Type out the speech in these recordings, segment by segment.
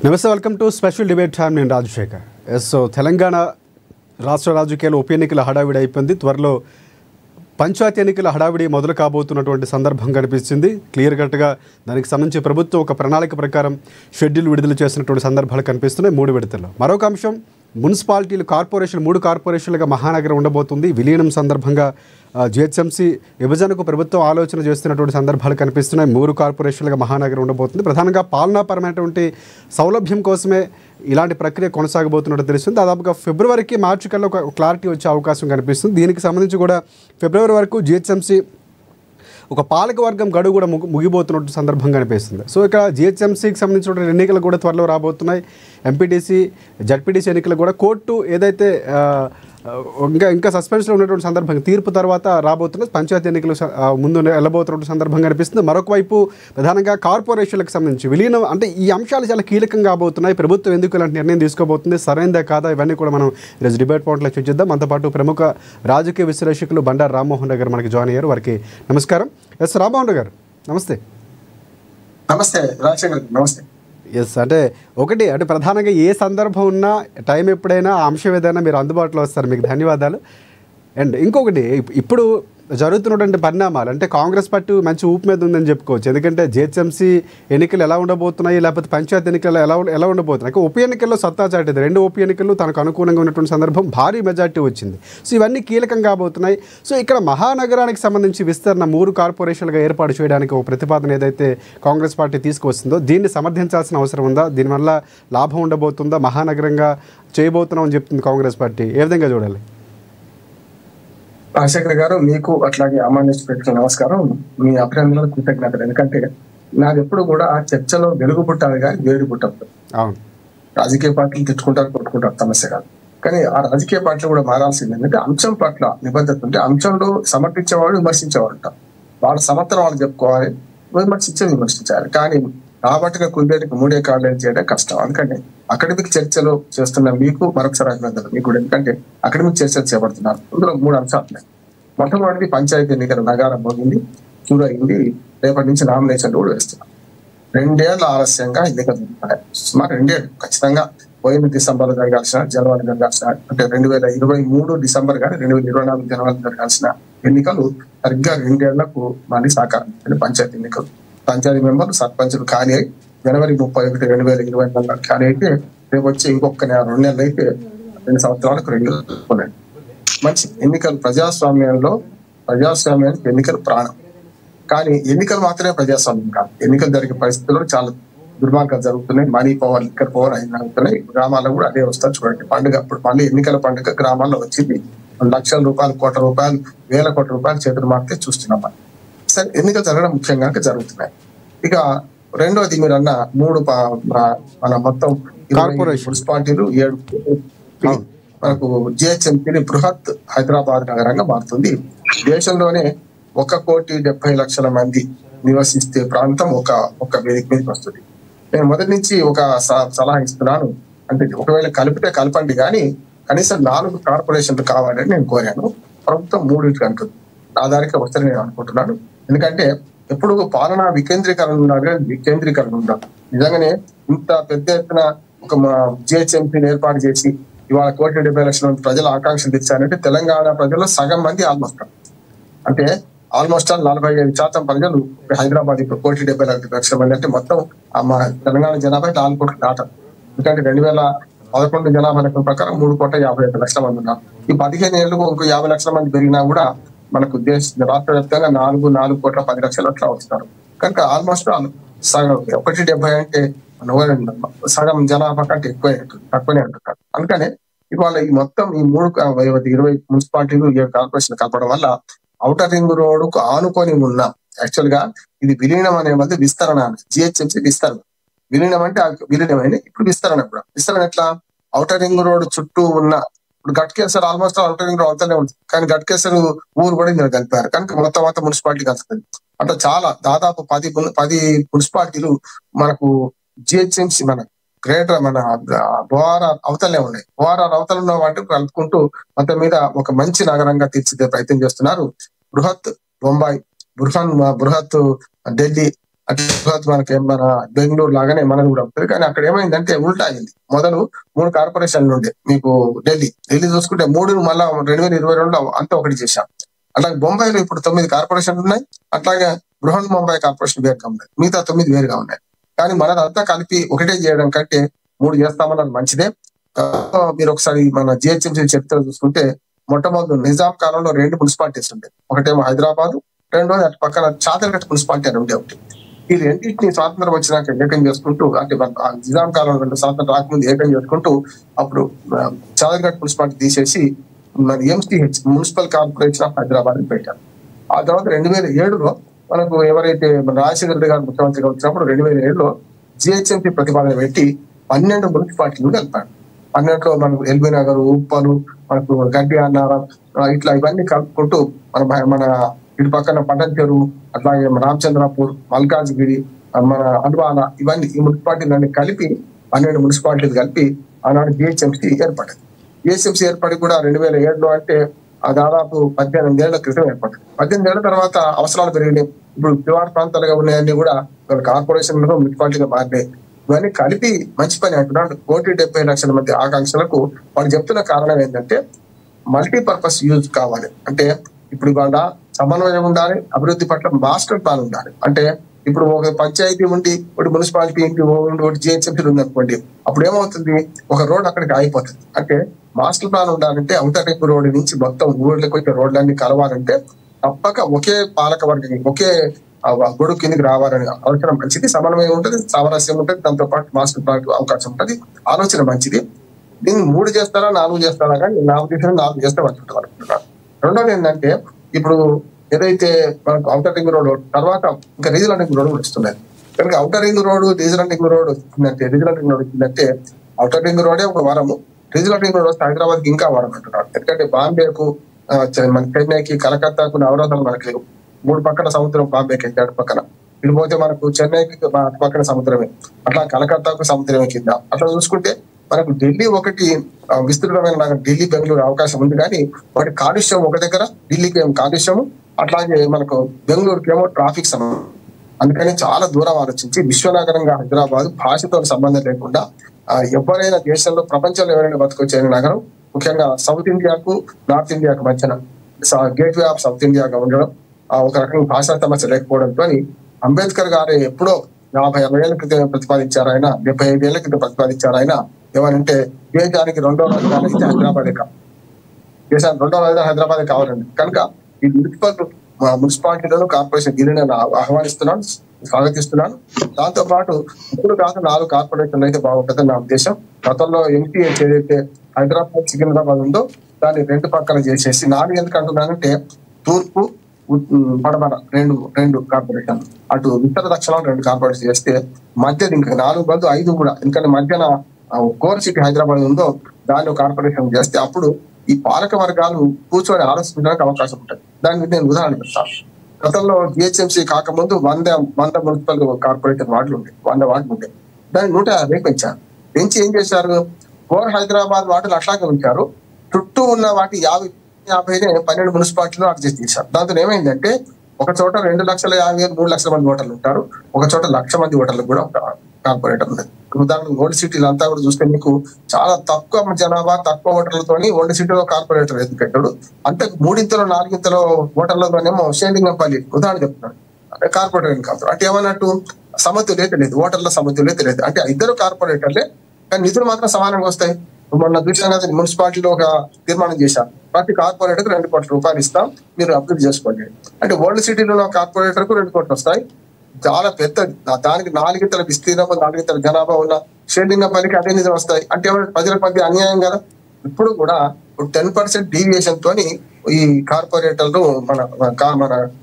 నమస్తే, welcome to special debate time. నేను Rajasekhar. So Telangana రాష్ట్ర రాజకీయాలు ఉప ఎన్నికల హడావిడి అయిపోయింది. త్వరలో పంచాయతీ ఎన్నికల హడావిడి మొదలు కాబోతున్నటువంటి సందర్భం కనిపిస్తుంది. క్లియర్ కట్గా దానికి సంబంధించి ప్రభుత్వం ఒక ప్రణాళిక ప్రకారం షెడ్యూల్ విడుదల చేసినటువంటి సందర్భాలు కనిపిస్తున్నాయి 3 విడతల్లో. మరొక అంశం, మున్సిపాలిటీలు, కార్పొరేషన్ 3 కార్పొరేషన్లుగా మహానగరం ఉండబోతుంది. విలీనం సందర్భంగా జిహెచ్ఎంసీ విభజనకు ప్రభుత్వం ఆలోచన చేస్తున్నటువంటి సందర్భాలు కనిపిస్తున్నాయి. 3 కార్పొరేషన్లుగా మహానగరం ఉండబోతుంది. ప్రధానంగా పాలనాపరమైనటువంటి సౌలభ్యం కోసమే ఇలాంటి ప్రక్రియ కొనసాగబోతున్నట్టు తెలుస్తుంది. దాదాపుగా ఫిబ్రవరికి, మార్చి కల్లా ఒక క్లారిటీ వచ్చే అవకాశం కనిపిస్తుంది. దీనికి సంబంధించి కూడా ఫిబ్రవరి వరకు జిహెచ్ఎంసీ ఒక పాలకవర్గం గడువు కూడా ముగిపోతున్నట్టు సందర్భం కనిపిస్తుంది. సో ఇక్కడ జిహెచ్ఎంసీకి సంబంధించిన ఎన్నికలు కూడా త్వరలో రాబోతున్నాయి. ఎంపీటీసీ, జడ్పీటీసీ ఎన్నికలు కూడా కోర్టు ఏదైతే ఇంకా సస్పెన్స్లో ఉన్నటువంటి సందర్భం, తీర్పు తర్వాత రాబోతున్న పంచాయతీ ఎన్నికలు ముందు వెళ్ళబోతున్నటువంటి సందర్భం కనిపిస్తుంది. మరొక వైపు ప్రధానంగా కార్పొరేషన్లకు సంబంధించి విలీనం, అంటే ఈ అంశాలు చాలా కీలకంగా కాబోతున్నాయి. ప్రభుత్వం ఎందుకు ఇలాంటి నిర్ణయం తీసుకోబోతుంది, సరైనదే కాదా, ఇవన్నీ కూడా మనం ఈరోజు డిబేట్ పాయింట్లో చర్చిద్దాం. అంతపాటు ప్రముఖ రాజకీయ విశ్లేషకులు బండారు రామ్మోహన్ రావు గారు మనకి జాయిన్ అయ్యారు. వారికి నమస్కారం. ఎస్ రామ్మోహన్ రావు గారు, నమస్తే. నమస్తే రాజశేఖర్. నమస్తే. ఎస్, అంటే ప్రధానంగా ఏ సందర్భం ఉన్నా, టైం ఎప్పుడైనా, అంశం ఏదైనా మీరు అందుబాటులో వస్తారు. మీకు ధన్యవాదాలు. అండ్ ఇంకొకటి, ఇప్పుడు జరుగుతున్నటువంటి పరిణామాలు, అంటే కాంగ్రెస్ పార్టీ మంచి ఊపు మీద ఉందని చెప్పుకోవచ్చు. ఎందుకంటే జిహెచ్ఎంసీ ఎన్నికలు ఎలా ఉండబోతున్నాయి, లేకపోతే పంచాయతీ ఎన్నికలు ఎలా ఉండబోతున్నాయి. ఉప ఎన్నికల్లో సత్తా చాటేది. 2 ఉప ఎన్నికల్లో తనకు అనుకూలంగా ఉన్నటువంటి సందర్భం, భారీ మెజార్టీ వచ్చింది. సో ఇవన్నీ కీలకంగా కాబోతున్నాయి. సో ఇక్కడ మహానగరానికి సంబంధించి విస్తరణ 3 కార్పొరేషన్లుగా ఏర్పాటు చేయడానికి ఒక ప్రతిపాదన ఏదైతే కాంగ్రెస్ పార్టీ తీసుకొస్తుందో, దీన్ని సమర్థించాల్సిన అవసరం ఉందా? దీనివల్ల లాభం ఉండబోతుందా? మహానగరంగా చేయబోతున్నాం అని చెప్తుంది కాంగ్రెస్ పార్టీ. ఏ విధంగా చూడాలి? రాజశేఖర్ గారు, మీకు అట్లాగే అమాన్యుస్ పెట్టిన నమస్కారం. మీ అభినందనలు, కృతజ్ఞతలు. ఎందుకంటే నాది ఎప్పుడు కూడా ఆ చర్చలో వెలుగు పుట్టాలి కానీ వేడి పుట్టదు. అవును, రాజకీయ పార్టీలు తిట్టుకుంటారు, కొట్టుకుంటారు, సమస్య కాదు. కానీ ఆ రాజకీయ పార్టీలు కూడా మారాల్సింది ఏంటంటే అంశం పట్ల నిబద్ధత ఉంటే, అంశంలో సమర్థించేవాడు, విమర్శించేవాడు ఉంటారు. వాళ్ళ సమర్థన వాళ్ళు చెప్పుకోవాలి, విమర్శించాలి. కానీ రాబట్టిన కుందేటికి 3 కాళ్ళు చేయడం కష్టం. అందుకని అకాడమిక్ చర్చలు చేస్తున్న మీకు మరొకసారి అభినందనలు. మీకు కూడా, ఎందుకంటే అకాడమిక్ చర్చలు చేపడుతున్నారు. అందులో 3 అంశాలు ఉన్నాయి. మొట్టమొదటి, పంచాయతీ ఎన్నికల నగారం మోగింది, చూడు అయింది. రేపటి నుంచి నామినేషన్లు కూడా వేస్తున్నారు. 2 ఏళ్ల ఆలస్యంగా ఎన్నికలు జరుగుతున్నాయి. సుమారు 2 ఏళ్ళు ఖచ్చితంగా. పోయిన డిసెంబర్ జరగాల్సిన, జనవరి జరగాల్సిన, అంటే 2023 డిసెంబర్ కానీ 2024 జనవరి జరగాల్సిన ఎన్నికలు సరిగ్గా 2 ఏళ్లకు మళ్ళీ సాకారం. పంచాయతీ ఎన్నికలు, పంచాయతీ మెంబర్లు, సర్పంచులు ఖాళీ అయి జనవరి 31, 2024 ఖాళీ అయితే రేపు వచ్చి ఇంకొక 2 నెలలు అయితే 2 సంవత్సరాలకు 2 ఉన్నాయి. మంచి ఎన్నికలు ప్రజాస్వామ్యానికి ఎన్నికలు ప్రాణం. కానీ ఎన్నికలు మాత్రమే ప్రజాస్వామ్యం కాదు. ఎన్నికలు జరిగే పరిస్థితుల్లో చాలా దుర్మార్గాలు జరుగుతున్నాయి. మనీ పవర్, లిక్కర్ పవర్ అయినా అవుతున్నాయి. గ్రామాల్లో కూడా అదే వస్తారు. చూడండి, పండుగ అప్పుడు మళ్ళీ ఎన్నికల పండుగ గ్రామాల్లో వచ్చింది. లక్షల రూపాయలు, కోట్ల రూపాయలు, వేల కోట్ల రూపాయలు చేతులు మారితే చూస్తున్నాం. సరే, ఎన్నికలు జరగడం ముఖ్యంగా జరుగుతున్నాయి. ఇక రెండోది, మీరు అన్న 3 మన మొత్తం మున్సిపాలిటీలు 7 మనకు జిహెచ్ఎంసీ బృహత్ హైదరాబాద్ నగరంగా మారుతుంది. దేశంలోనే 1,70,00,000 మంది నివసిస్తే ప్రాంతం ఒక వేదిక మీదకి వస్తుంది. నేను మొదటి నుంచి ఒక సలహా ఇస్తున్నాను. అంటే ఒకవేళ కలపండి, కానీ కనీసం 4 కార్పొరేషన్లు కావాలని నేను కోరాను. ప్రభుత్వం 3 అంటుంది. నా దానికి వస్తారని నేను అనుకుంటున్నాను. ఎందుకంటే ఎప్పుడు పాలనా వికేంద్రీకరణ ఉండాలి. నిజంగానే ఇంత పెద్ద ఎత్తున ఒక జిహెచ్ఎంసీని ఏర్పాటు చేసి ఇవాళ 1,70,00,000 మంది ప్రజల ఆకాంక్షలు తెచ్చారంటే, తెలంగాణ ప్రజల్లో సగం మంది ఆల్మోస్ట్ 45% ప్రజలు హైదరాబాద్ ఇప్పుడు 1,70,00,000 మంది అంటే మొత్తం తెలంగాణ జనాభా 4 కోట్లు దాటారు. ఎందుకంటే 2011 జనాభా లెక్కల ప్రకారం 3,55,00,000 మంది ఉన్నారు. ఈ 15 ఏళ్ళకు ఇంకో 50,00,000 మంది పెరిగినా కూడా మనకు రాష్ట్ర వ్యాప్తంగా 4,10,00,000 అట్లా వస్తారు. కనుక ఆల్మోస్ట్ సగం 1,70 అంటే సగం జనాభా కంటే తక్కువనే అంటున్నారు. అందుకనే ఇవాళ ఈ మొత్తం ఈ 20 మున్సిపాలిటీలు 7 కార్పొరేషన్ కలపడం వల్ల ఔటర్ రింగ్ రోడ్డుకు ఆనుకొని ఉన్న, యాక్చువల్ గా ఇది విలీనం అనే మధ్య విస్తరణ, జిహెచ్ఎంసీ విస్తరణ. విలీనం అంటే విలీనమైన, ఇప్పుడు విస్తరణ ఎట్లా? ఔటర్ రింగ్ రోడ్ చుట్టూ ఉన్న, ఇప్పుడు Ghatkesar almost outer ring road అవుతూనే ఉంది, కానీ గట్కేసర్ ఊరు కూడా ఇందులో కలిపారు. కనుక మొత్తం మున్సిపాలిటీ కలుస్తుంది. అంటే చాలా దాదాపు 10 మున్సిపాలిటీలు మనకు జిహెచ్ఎంసీ మన గ్రేటర్ మన ఓఆర్ఆర్ అవతలనే ఉన్నాయి. ఓఆర్ఆర్ అవతల ఉన్న వాటిని కలుపుకుంటూ మొత్తం మీద ఒక మంచి నగరంగా తీర్చిదే ప్రయత్నం చేస్తున్నారు. బృహత్ బొంబాయి, బృహత్ ఢిల్లీ మనకి మన బెంగళూరు లాగానే మనది కూడా ఉంటుంది. కానీ అక్కడ ఏమైందంటే ఉల్టా అయింది. మొదలు 3 కార్పొరేషన్లు ఉండే మీకు ఢిల్లీ చూసుకుంటే 3 మళ్ళా 2022లో అంతా ఒకటి చేశాం. అట్లాగే బొంబాయిలో ఇప్పుడు 9 కార్పొరేషన్లు ఉన్నాయి. అట్లాగే బృహన్ ముంబై కార్పొరేషన్ వేరుగా ఉన్నాయి, మిగతా 9 వేరుగా ఉన్నాయి. కానీ మనదంతా కలిపి ఒకటే చేయడం కంటే 3 చేస్తామన్నది మంచిదే. మీరు ఒకసారి మన జిహెచ్ఎంసీ చరిత్ర చూసుకుంటే మొట్టమొదటి నిజాం కాలంలో 2 మున్సిపాలిటీస్ ఉండే, ఒకటేమో హైదరాబాద్, రెండోది అటు పక్కన చాదర్ఘట్ మున్సిపాలిటీ అని ఉండే ఒకటి. ఈ రెండింటిని స్వాతంత్రం వచ్చినాక ఏకం చేసుకుంటూ, అంటే నిజాం కాలంలో స్వాతంత్రం రాకముందు ఏకం చేసుకుంటూ అప్పుడు చాదర్ఘట్ మున్సిపాలిటీ తీసేసి మన MCh municipal corporation of Hyderabad అని పెట్టారు. ఆ తర్వాత 2007లో మనకు ఎవరైతే మన రాజశేఖర రెడ్డి గారు ముఖ్యమంత్రిగా వచ్చినప్పుడు 2007లో జిహెచ్ఎంసీ ప్రతిపాదన పెట్టి 12 మున్సిపాలిటీలు కలిపాడు. 12లో మనకు ఎల్బీ నగర్, ఉప్పలు, మనకు గడ్డి అన్నారం, ఇట్లా ఇవన్నీ కలుపుకుంటూ మన ఇటు పక్కన పటన్ చెరువు, అట్లాగే రామచంద్రపూర్, మల్కాజ్గిరి, మన అల్వాల, ఇవన్నీ ఈ మున్సిపాలిటీలన్నీ కలిపి 12 మున్సిపాలిటీలు కలిపి ఆనాడు జిహెచ్ఎంసీ ఏర్పడింది. జిహెచ్ఎంసీ ఏర్పడి కూడా 2007లో అంటే దాదాపు 18 ఏళ్ల క్రితం ఏర్పడింది. 18 ఏళ్ల తర్వాత అవసరాలు పెరిగినాయి. ఇప్పుడు శివారు ప్రాంతాలుగా ఉన్నాయన్నీ కూడా కార్పొరేషన్లు మున్సిపాలిటీగా మారినాయి. ఇవన్నీ కలిపి మంచి పని అంటున్నాడు. 1,70,00,000 మంది ఆకాంక్షలకు వాళ్ళు చెప్తున్న కారణం ఏంటంటే మల్టీపర్పస్ యూజ్ కావాలి. అంటే ఇప్పుడు ఇవాళ సమన్వయం ఉండాలి, అభివృద్ధి పట్ల మాస్టర్ ప్లాన్ ఉండాలి. అంటే ఇప్పుడు ఒక పంచాయతీ ఉండి, ఒకటి మున్సిపాలిటీ ఒకటి జిహెచ్ఎంసీ ఉంది అనుకోండి, అప్పుడు ఏమవుతుంది, ఒక రోడ్ అక్కడికి ఆగిపోతుంది. అంటే మాస్టర్ ప్లాన్ ఉండాలంటే ఔటర్ రింగ్ రోడ్ నుంచి మొత్తం ఊళ్ళకి వచ్చే రోడ్లన్నీ కలవాలంటే తప్పక ఒకే పాలక వర్గం, ఒకే గొడుగు కిందికి రావాలని అవసరం మంచిది. సమన్వయం ఉంటుంది, సామరస్యం ఉంటుంది, దాంతో పాటు మాస్టర్ ప్లాన్ అవకాశం ఉంటుంది. ఆలోచన మంచిది. దీన్ని 3 చేస్తారా 4 చేస్తారా, కానీ 4 చేస్తే మంచిది అనుకుంటున్నాను. రెండోది ఏంటంటే ఇప్పుడు ఏదైతే మనకు ఔటర్ రింగ్ రోడ్ తర్వాత ఇంకా రీజనల్ రింగ్ రోడ్ కూడా వస్తున్నాయి. కనుక outer ring road, regional ring road వచ్చిందంటే ఔటర్ రింగ్ రోడే ఒక వరము, రీజనల్ రింగ్ రోడ్ వస్తే హైదరాబాద్కి ఇంకా వరం అంటున్నాడు. ఎందుకంటే బాంబేకు, మన చెన్నైకి, కలకత్తాకు అవరోధాలు మనకి లేవు. 3 పక్కన సముద్రం, బాంబేకి అటు పక్కన. ఇటు పోతే మనకు చెన్నైకి అటు పక్కన సముద్రమే, అట్లా కలకత్తాకు సముద్రమే కింద. అట్లా చూసుకుంటే మనకు ఢిల్లీ ఒకటి విస్తృతమైన ఢిల్లీ బెంగళూరు అవకాశం ఉంది. కానీ వాటి కాలుష్యం ఒక దగ్గర, ఢిల్లీకి ఏమో కాలుష్యము, అట్లాగే మనకు బెంగళూరుకి ఏమో ట్రాఫిక్ సమస్య. అందుకని చాలా దూరం ఆలోచించి విశ్వనగరంగా హైదరాబాద్ భాషతో సంబంధం లేకుండా ఎవరైనా దేశంలో, ప్రపంచంలో ఎవరైనా బతుకొచ్చే నగరం, ముఖ్యంగా సౌత్ ఇండియాకు నార్త్ ఇండియాకు మధ్యన గేట్వే ఆఫ్ సౌత్ ఇండియాగా ఉండడం, ఒక రకంగా భాషా సమస్య లేకపోవడంతో అంబేద్కర్ గారు ఎప్పుడో 50-60 ఏళ్ల క్రితం ప్రతిపాదించారు ఆయన, 75 ఏళ్ల క్రితం ప్రతిపాదించారు ఆయన. ఏమనంటే దేశానికి 2వ రాజధాని అయితే హైదరాబాదే కావాలి, దేశానికి 2వ రాజధాని హైదరాబాదే కావాలండి. కనుక ఈ మున్సిపాలిటీలను కార్పొరేషన్ దీనిని ఆహ్వానిస్తున్నాను, స్వాగతిస్తున్నాను. దాంతో పాటు 3 కాదు 4 కార్పొరేషన్లు అయితే బాగుంటుందని నా ఉద్దేశం. గతంలో ఎంపీహెచ్ ఏదైతే హైదరాబాద్, సికింద్రాబాద్ ఉందో దాన్ని 2 పక్కన చేసేసి 4 ఎందుకు అంటున్నానంటే తూర్పు, పడమర రెండు కార్పొరేషన్లు, అటు ఉత్తర దక్షిణాలు 2 కార్పొరేషన్ చేస్తే మధ్యది ఇంకా 4 బదులు 5 కూడా, ఎందుకంటే మధ్యన కోర్ సిటీ హైదరాబాద్ ఉందో దాన్ని కార్పొరేషన్ చేస్తే అప్పుడు ఈ పాలక వర్గాలు కూర్చొని ఆలోచించడానికి అవకాశం ఉంటుంది. దానికి నేను ఉదాహరణ చెప్తాను. గతంలో జిహెచ్ఎంసీ కాకముందు 100 మున్సిపల్ కార్పొరేషన్ వార్డులు ఉండే, 100 వార్డులు ఉండే. దాన్ని 150 పెంచారు. పెంచి ఏం చేశారు, కోర్ హైదరాబాద్ వార్డులు అట్లాగే ఉంచారు. చుట్టూ ఉన్న వాటి 50 12 మున్సిపాలిటీలు అడ్జస్ట్ చేశారు. దాంతో ఏమైందంటే ఒక చోట 2,50,000 3,00,000 మంది ఓటర్లు ఉంటారు, ఒక చోట 1,00,000 మంది ఓటర్లు కూడా ఉంటారు కార్పొరేటర్ ఉన్నది. ఉదాహరణకు ఓల్డ్ సిటీలు అంతా కూడా చూస్తే మీకు చాలా తక్కువ జనాభా, తక్కువ ఓటర్లతోని ఓల్డ్ సిటీలో కార్పొరేటర్ ఎందుకు పెట్టాడు. అంటే 3 4 ఓటర్లతోనేమో షేలింగంపల్లి ఉదాహరణ చెప్తున్నాడు, అంటే కార్పొరేటర్ కాదు. అంటే ఏమన్నట్టు సమతుల్యత లేదు, ఓటర్ల సమతుల్యత లేదు. అంటే 2 కార్పొరేటర్లే, కానీ నిధులు మాత్రం సమానంగా వస్తాయి. మొన్న చూసాం కదా, మున్సిపాలిటీలో ఒక తీర్మానం చేశారు, ప్రతి కార్పొరేటర్ 2 కోట్ల రూపాయలు ఇస్తాం, మీరు అభివృద్ధి చేసుకోండి. అంటే ఓల్డ్ సిటీలో కార్పొరేటర్ కు 2 కోట్లు వస్తాయి. చాలా పెద్ద, దానికి 4 విస్తీర్ణం, 4 జనాభా ఉన్న షేలింగంపల్లికి అదే నిధులు వస్తాయి. అంటే ప్రజలకు మధ్య అన్యాయం కదా. ఇప్పుడు కూడా 10% డీవియేషన్ తోని ఈ కార్పొరేటర్లు మన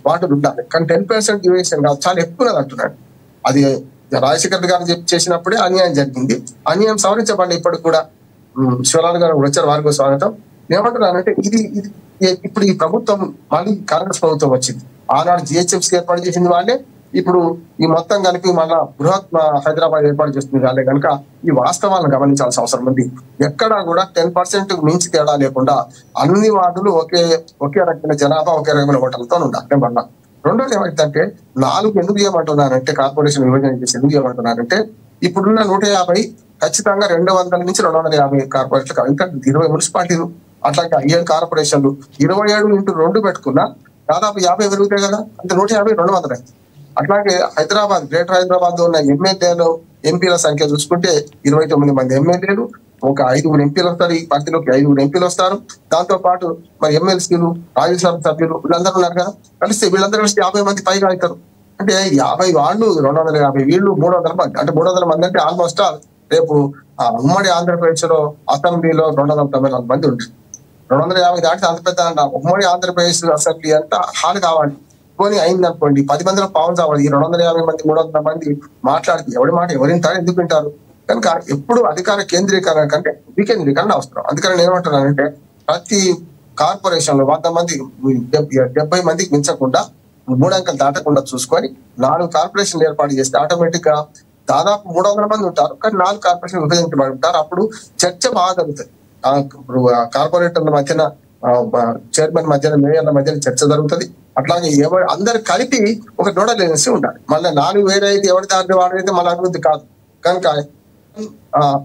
వార్డులు ఉండాలి, కానీ 10% డీవియేషన్ కాదు, చాలా ఎక్కువ అంటున్నాడు. అది రాజశేఖర్ గారు చేసినప్పుడే అన్యాయం జరిగింది. అన్యాయం సవరించబడి ఇప్పటికి కూడా శివలాల్ గారు వచ్చారు, వారికి స్వాగతం. ఏమంటున్నానంటే ఇది ఇప్పుడు ఈ ప్రభుత్వం మళ్ళీ కాంగ్రెస్ ప్రభుత్వం వచ్చింది. ఆనాడు జిహెచ్ఎంసీ ఏర్పాటు చేసింది వాళ్ళే, ఇప్పుడు ఈ మొత్తం కలిపి మళ్ళా బృహత్ హైదరాబాద్ ఏర్పాటు చేస్తుంది వాళ్ళే. కనుక ఈ వాస్తవాలను గమనించాల్సిన అవసరం ఉంది. ఎక్కడా కూడా 10% మించి తేడా లేకుండా అన్ని వార్డులు ఒకే రకమైన జనాభా, ఒకే రకమైన ఓటర్లతో ఉండాలి. మళ్ళా రెండోది ఏమైందంటే 4 ఎందుకు చేయమంటున్నారంటే కార్పొరేషన్ విభజన చేసి ఎందుకు చేయమంటున్నారంటే ఇప్పుడున్న 150 ఖచ్చితంగా 200 నుంచి 250 కార్పొరేషన్లు ఇంకా 20 మున్సిపాలిటీలు అట్లాగే 7 కార్పొరేషన్లు 27 ఇంటూ 2 పెట్టుకున్నా దాదాపు 50 పెరుగుతాయి కదా, అంటే 150 200. అట్లాగే హైదరాబాద్ గ్రేటర్ హైదరాబాద్ లో ఉన్న ఎమ్మెల్యేలు ఎంపీల సంఖ్య చూసుకుంటే 29 మంది ఎమ్మెల్యేలు, ఒక 5 ఎంపీలు వస్తారు. ఈ పార్టీలోకి 5 ఎంపీలు వస్తారు. దాంతో పాటు మరి ఎమ్మెల్సీలు, రాజ్యసభ సభ్యులు వీళ్ళందరూ ఉన్నారు కదా, కలిస్తే వీళ్ళందరూ కలిసి 50 మంది పైగా అవుతారు. అంటే 50 వాళ్ళు 250, వీళ్ళు 300 మంది. అంటే 300 మంది అంటే ఆల్మోస్ట్ రేపు ఉమ్మడి ఆంధ్రప్రదేశ్ లో అసెంబ్లీలో 294 మంది ఉంటారు. 250 దాటితే అంత పెద్ద ఉమ్మడి ఆంధ్రప్రదేశ్ అసెంబ్లీ అంతా హాల్ కావాలి. పోనీ అయింది అనుకోండి, 10 మందిలో పావులు కావాలి. ఈ 250 మంది 300 మంది మాట్లాడితే ఎవరి మాట ఎవరు వింటారు, ఎందుకు వింటారు? కనుక ఎప్పుడు అధికార కేంద్రీకరణ కంటే వికేంద్రీకరణ అవసరం. అందుకని నేను ఏమంటున్నానంటే ప్రతి కార్పొరేషన్ లో 100 మంది 70 మందికి మించకుండా 3 అంకెలు దాటకుండా చూసుకొని 4 కార్పొరేషన్లు ఏర్పాటు చేస్తే ఆటోమేటిక్ గా దాదాపు 300 మంది ఉంటారు. కానీ 4 కార్పొరేషన్ విభజించబడి ఉంటారు. అప్పుడు చర్చ బాగా జరుగుతుంది. ఇప్పుడు కార్పొరేటర్ల మధ్యన, చైర్మన్ మధ్యన, మేయర్ల మధ్యన చర్చ జరుగుతుంది. అట్లాగే అందరు కలిపి ఒక నోడల్ ఏజెన్సీ ఉండాలి. మళ్ళీ 4 వేరే అయితే ఎవరి దారి వాడైతే మళ్ళీ అభివృద్ధి కాదు. కనుక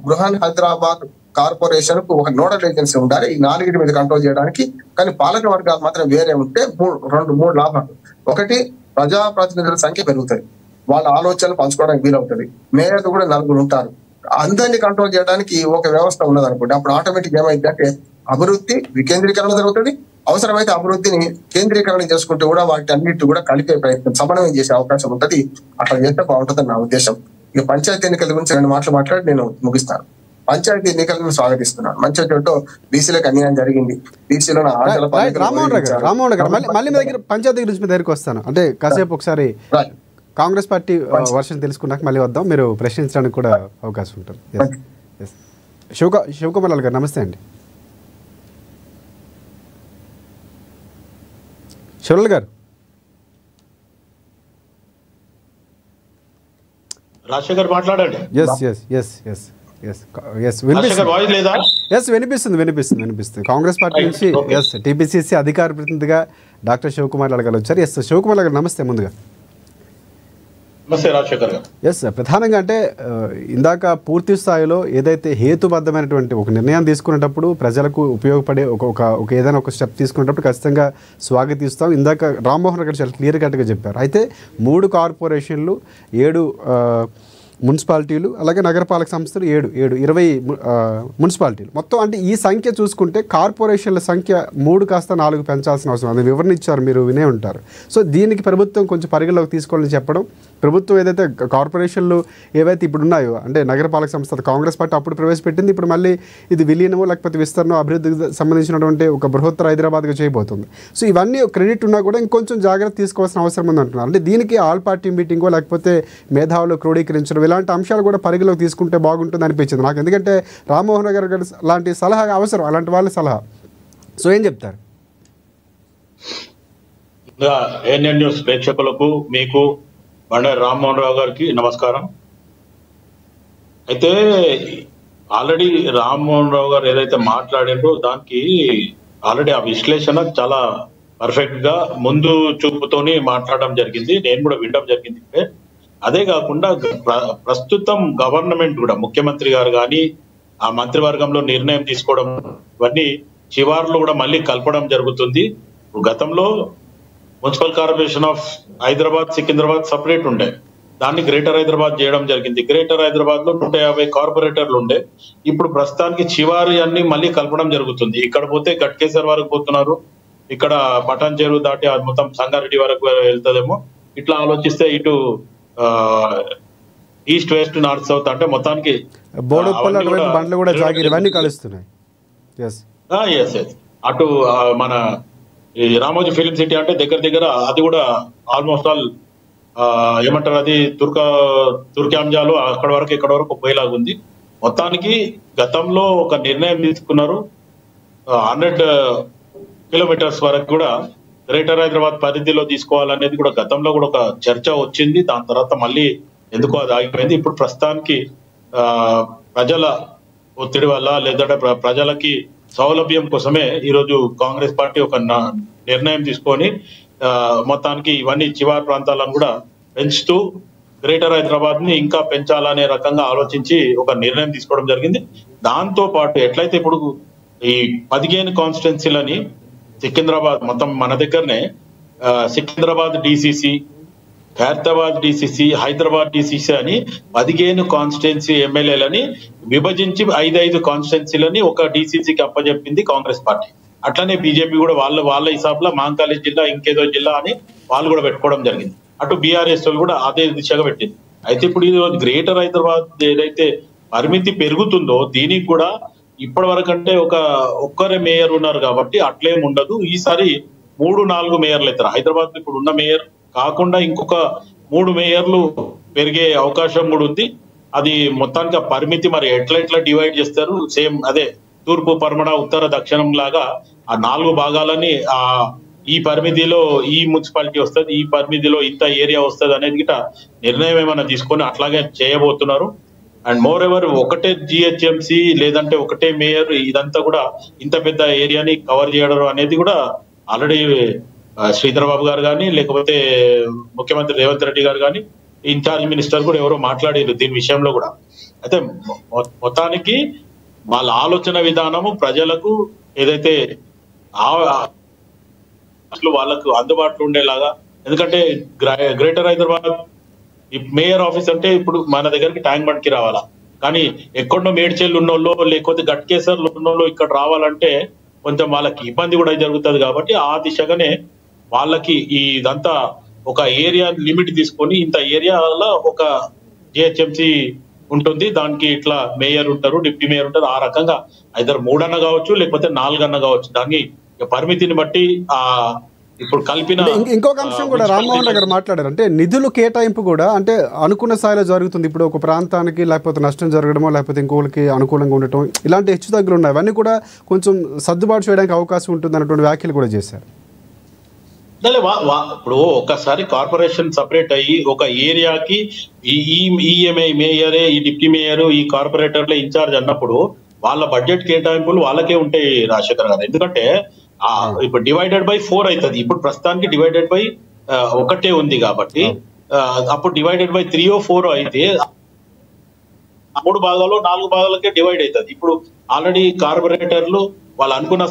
బృహన్ హైదరాబాద్ కార్పొరేషన్ కు ఒక నోడల్ ఏజెన్సీ ఉండాలి ఈ 4 మీద కంట్రోల్ చేయడానికి. కానీ పాలక వర్గాలు మాత్రం వేరే ఉంటే 3 లాభాలు. ఒకటి, ప్రజాప్రతినిధుల సంఖ్య పెరుగుతుంది, వాళ్ళ ఆలోచనలు పంచుకోవడానికి వీలవుతుంది. మేయర్లు కూడా 4 ఉంటారు. అందరినీ కంట్రోల్ చేయడానికి ఒక వ్యవస్థ ఉన్నది అనుకోండి, అప్పుడు ఆటోమేటిక్ ఏమైంది అంటే అభివృద్ధి వికేంద్రీకరణ జరుగుతుంది. అవసరమైతే అభివృద్ధిని కేంద్రీకరణ చేసుకుంటూ కూడా వాటి అన్నిటి కూడా కలిపే ప్రయత్నం, సమన్వయం చేసే అవకాశం ఉంటుంది. అట్లా చేస్తే బాగుంటుందని నా ఉద్దేశం. ఇక పంచాయతీ ఎన్నికల గురించి 2 మాటలు మాట్లాడి నేను ముగిస్తాను. పంచాయతీ ఎన్నికలను స్వాగతిస్తున్నాను. మంచి చోటు బీసీలకు అన్యాయం జరిగింది. బీసీలో రామ్మోహన్ గారు మళ్ళీ మీ దగ్గర పంచాయతీ గురించి మీ దగ్గరికి వస్తాను. అంటే కాసేపు ఒకసారి కాంగ్రెస్ పార్టీ వర్షన్ తెలుసుకున్నాక మళ్ళీ వద్దాం, మీరు ప్రశ్నించడానికి కూడా అవకాశం ఉంటుంది. శివకుమార్ గారు నమస్తే అండి. శివలాల్ గారు, రాజశేఖర్ మాట్లాడండి. వినిపిస్తుంది. కాంగ్రెస్ పార్టీ నుంచి టీపీసీసీ అధికార ప్రతినిధిగా డాక్టర్ శివకుమార్ గారు వచ్చారు. శివకుమార్ గారు నమస్తే. ముందుగా ప్రధానంగా అంటే ఇందాక పూర్తి స్థాయిలో ఏదైతే హేతుబద్ధమైనటువంటి ఒక నిర్ణయం తీసుకునేటప్పుడు ప్రజలకు ఉపయోగపడే ఒక ఏదైనా ఒక స్టెప్ తీసుకునేటప్పుడు ఖచ్చితంగా స్వాగతిస్తాం. ఇందాక రామ్మోహన్ గారు చాలా క్లియర్ కట్గా చెప్పారు. అయితే 3 కార్పొరేషన్లు, 7 మున్సిపాలిటీలు, అలాగే నగరపాలక సంస్థలు 20 మున్సిపాలిటీలు మొత్తం. అంటే ఈ సంఖ్య చూసుకుంటే కార్పొరేషన్ల సంఖ్య 3 కాస్త 4 పెంచాల్సిన అవసరం, అది వివరణ ఇచ్చారు, మీరు వినే ఉంటారు. సో దీనికి ప్రభుత్వం కొంచెం పరిగణలోకి తీసుకోవాలని చెప్పడం, ప్రభుత్వం ఏదైతే కార్పొరేషన్లు ఏవైతే ఇప్పుడు ఉన్నాయో, అంటే నగరపాలక సంస్థ కాంగ్రెస్ పార్టీ అప్పుడు ప్రవేశపెట్టింది, ఇప్పుడు మళ్ళీ ఇది విలీనమో లేకపోతే విస్తరణో అభివృద్ధికి సంబంధించినటువంటి ఒక బృహత్తర హైదరాబాద్గా చేయబోతుంది. సో ఇవన్నీ క్రెడిట్ ఉన్నా కూడా ఇంకొంచెం జాగ్రత్త తీసుకోవాల్సిన అవసరం ఉంది అంటున్నారు. అంటే దీనికి ఆల్ పార్టీ మీటింగో లేకపోతే మేధావులు క్రోడీకరించడం ఇలాంటి అంశాలు కూడా పరిగణలోకి తీసుకుంటే బాగుంటుంది అనిపించింది నాకు. ఎందుకంటే రామ్మోహన్ గారు లాంటి సలహా అవసరం, అలాంటి వాళ్ళ సలహా. సో ఏం చెప్తారు? ఏఎన్ఎన్ న్యూస్ ప్రేక్షకులకు, మీకు బండారు రామ్మోహన్ రావు గారికి నమస్కారం. అయితే ఆల్రెడీ రామ్మోహన్ రావు గారు ఏదైతే మాట్లాడారో దానికి ఆల్రెడీ ఆ విశ్లేషణ చాలా పర్ఫెక్ట్ గా ముందు చూపుతోని మాట్లాడడం జరిగింది, నేను కూడా వినడం జరిగింది. అదే కాకుండా ప్రస్తుతం గవర్నమెంట్ కూడా ముఖ్యమంత్రి గారు కానీ ఆ మంత్రివర్గంలో నిర్ణయం తీసుకోవడం ఇవన్నీ చివార్లు కూడా మళ్ళీ కలపడం జరుగుతుంది. గతంలో municipal corporation of Hyderabad, Secunderabad separate ఉండే, దాన్ని గ్రేటర్ హైదరాబాద్ చేయడం జరిగింది. గ్రేటర్ హైదరాబాద్ లో 150 కార్పొరేటర్లు ఉండే, ఇప్పుడు ప్రస్తుతానికి చివారి అన్ని మళ్ళీ కలపడం జరుగుతుంది. ఇక్కడ పోతే గట్కేసర్ వరకు పోతున్నారు, ఇక్కడ పటాన్ చెరువు దాటి మొత్తం సంగారెడ్డి వరకు వెళ్తుందేమో. ఇట్లా ఆలోచిస్తే ఇటు ఈస్ట్, వెస్ట్, నార్త్, సౌత్ అంటే మొత్తానికి అటు మన రామోజీ ఫిలిం సిటీ అంటే దగ్గర అది కూడా ఆల్మోస్ట్ ఆల్ ఏమంటారు, అది తుర్కాంజాలు అక్కడ వరకు ఇక్కడ వరకు పోయేలాగా ఉంది. మొత్తానికి గతంలో ఒక నిర్ణయం తీసుకున్నారు, 100 కిలోమీటర్స్ వరకు కూడా గ్రేటర్ హైదరాబాద్ పరిధిలో తీసుకోవాలనేది కూడా గతంలో కూడా ఒక చర్చ వచ్చింది. దాని తర్వాత మళ్ళీ ఎందుకో అది ఆగిపోయింది. ఇప్పుడు ప్రస్తుతానికి ప్రజల ఒత్తిడి వల్ల లేదంటే ప్రజలకి సౌలభ్యం కోసమే ఈరోజు కాంగ్రెస్ పార్టీ ఒక నిర్ణయం తీసుకొని మొత్తానికి ఇవన్నీ శివారు ప్రాంతాలను కూడా పెంచుతూ గ్రేటర్ హైదరాబాద్ ని ఇంకా పెంచాలనే రకంగా ఆలోచించి ఒక నిర్ణయం తీసుకోవడం జరిగింది. దాంతో పాటు ఎట్లయితే ఇప్పుడు ఈ 15 కాన్స్టిట్యున్సీలని సికింద్రాబాద్ మొత్తం మన దగ్గరనే Secunderabad DCC, Khairatabad DCC, Hyderabad DCC అని 15 కాన్స్టిట్యున్సీ ఎమ్మెల్యేలని విభజించి 5 కాన్స్టిట్యున్సీలని ఒక డిసిసికి అప్పచెప్పింది కాంగ్రెస్ పార్టీ. అట్లనే బీజేపీ కూడా వాళ్ళ హిసాబ్లో మాంకాళి జిల్లా ఇంకేదో జిల్లా అని వాళ్ళు కూడా పెట్టుకోవడం జరిగింది. అటు బీఆర్ఎస్ వాళ్ళు కూడా అదే దిశగా పెట్టింది. అయితే ఇప్పుడు ఇది గ్రేటర్ హైదరాబాద్ ఏదైతే పరిమితి పెరుగుతుందో దీనికి కూడా ఇప్పటి వరకు అంటే ఒక్కరే మేయర్ ఉన్నారు కాబట్టి అట్లేం ఉండదు. ఈసారి 3-4 మేయర్లు అవుతారు. హైదరాబాద్ ఇప్పుడు ఉన్న మేయర్ కాకుండా ఇంకొక 3 మేయర్లు పెరిగే అవకాశం కూడా ఉంది. అది మొత్తానికి ఆ పరిమితి మరి ఎట్లా డివైడ్ చేస్తారు, సేమ్ అదే తూర్పు పరమణ ఉత్తర దక్షిణం లాగా ఆ 4 భాగాలని ఈ పరిమితిలో ఈ మున్సిపాలిటీ వస్తుంది, ఈ పరిమితిలో ఇంత ఏరియా వస్తుంది అనేది గిట నిర్ణయం ఏమైనా తీసుకొని అట్లాగే చేయబోతున్నారు. అండ్ మోర్ ఎవర్ ఒకటే జిహెచ్ఎంసి లేదంటే ఒకటే మేయర్ ఇదంతా కూడా ఇంత పెద్ద ఏరియాని కవర్ చేయడం అనేది కూడా ఆల్రెడీ శ్రీధర్ బాబు గారు కానీ లేకపోతే ముఖ్యమంత్రి రేవంత్ రెడ్డి గారు కానీ ఇన్ఛార్జ్ మినిస్టర్ కూడా ఎవరో మాట్లాడారు దీని విషయంలో కూడా. అయితే మొత్తానికి వాళ్ళ ఆలోచన విధానము ప్రజలకు ఏదైతే వాళ్ళకు అందుబాటులో ఉండేలాగా, ఎందుకంటే గ్రేటర్ హైదరాబాద్ మేయర్ ఆఫీస్ అంటే ఇప్పుడు మన దగ్గరికి ట్యాంక్ బండ్ కి రావాలా, కానీ ఎక్కడో మేడ్చేళ్ళు ఉన్నోళ్ళు లేకపోతే గట్కేసర్లు ఉన్నోళ్ళు ఇక్కడ రావాలంటే కొంచెం వాళ్ళకి ఇబ్బంది కూడా జరుగుతుంది. కాబట్టి ఆ దిశగానే వాళ్ళకి ఇదంతా ఒక ఏరియా లిమిట్ తీసుకొని ఇంత ఏరియాలో ఒక జిహెచ్ఎంసి ఉంటుంది, దానికి ఇట్లా మేయర్ ఉంటారు, డిప్యూటీ మేయర్ ఉంటారు. ఆ రకంగా ఐదర్ 3 అన్న కావచ్చు లేకపోతే 4 అన్న కావచ్చు. దాన్ని పరిమితిని బట్టి ఇప్పుడు కలిపిన ఇంకొక అంశం కూడా రామ్మోహన్ గారు మాట్లాడారు. అంటే నిధులు కేటాయింపు కూడా అంటే అనుకున్న స్థాయిలో జరుగుతుంది. ఇప్పుడు ఒక ప్రాంతానికి లేకపోతే నష్టం జరగడమో లేకపోతే ఇంకోళ్ళకి అనుకూలంగా ఉండటం ఇలాంటి హెచ్చు తగ్గులు ఉన్నాయి. అవన్నీ కూడా కొంచెం సర్దుబాటు చేయడానికి అవకాశం ఉంటుంది అన్నటువంటి వ్యాఖ్యలు కూడా చేశారు. ఇప్పుడు ఒకసారి కార్పొరేషన్ సపరేట్ అయ్యి ఒక ఏరియాకి ఈఎంఐ మేయరే, ఈ డిప్యూటీ మేయర్, ఈ కార్పొరేటర్లే ఇన్ఛార్జ్ అన్నప్పుడు వాళ్ళ బడ్జెట్ కేటాయింపులు వాళ్ళకే ఉంటాయి రాజశేఖర్ గారు. ఎందుకంటే ఇప్పుడు డివైడెడ్ బై 4 అవుతుంది. ఇప్పుడు ప్రస్తుతానికి డివైడెడ్ బై 1 ఉంది కాబట్టి అప్పుడు డివైడెడ్ బై 3 or 4 అయితే 3 భాగాలు 4 భాగాలకే డివైడ్ అవుతుంది. ఇప్పుడు ఆల్రెడీ కార్పొరేటర్లు వాళ్ళు అనుకున్న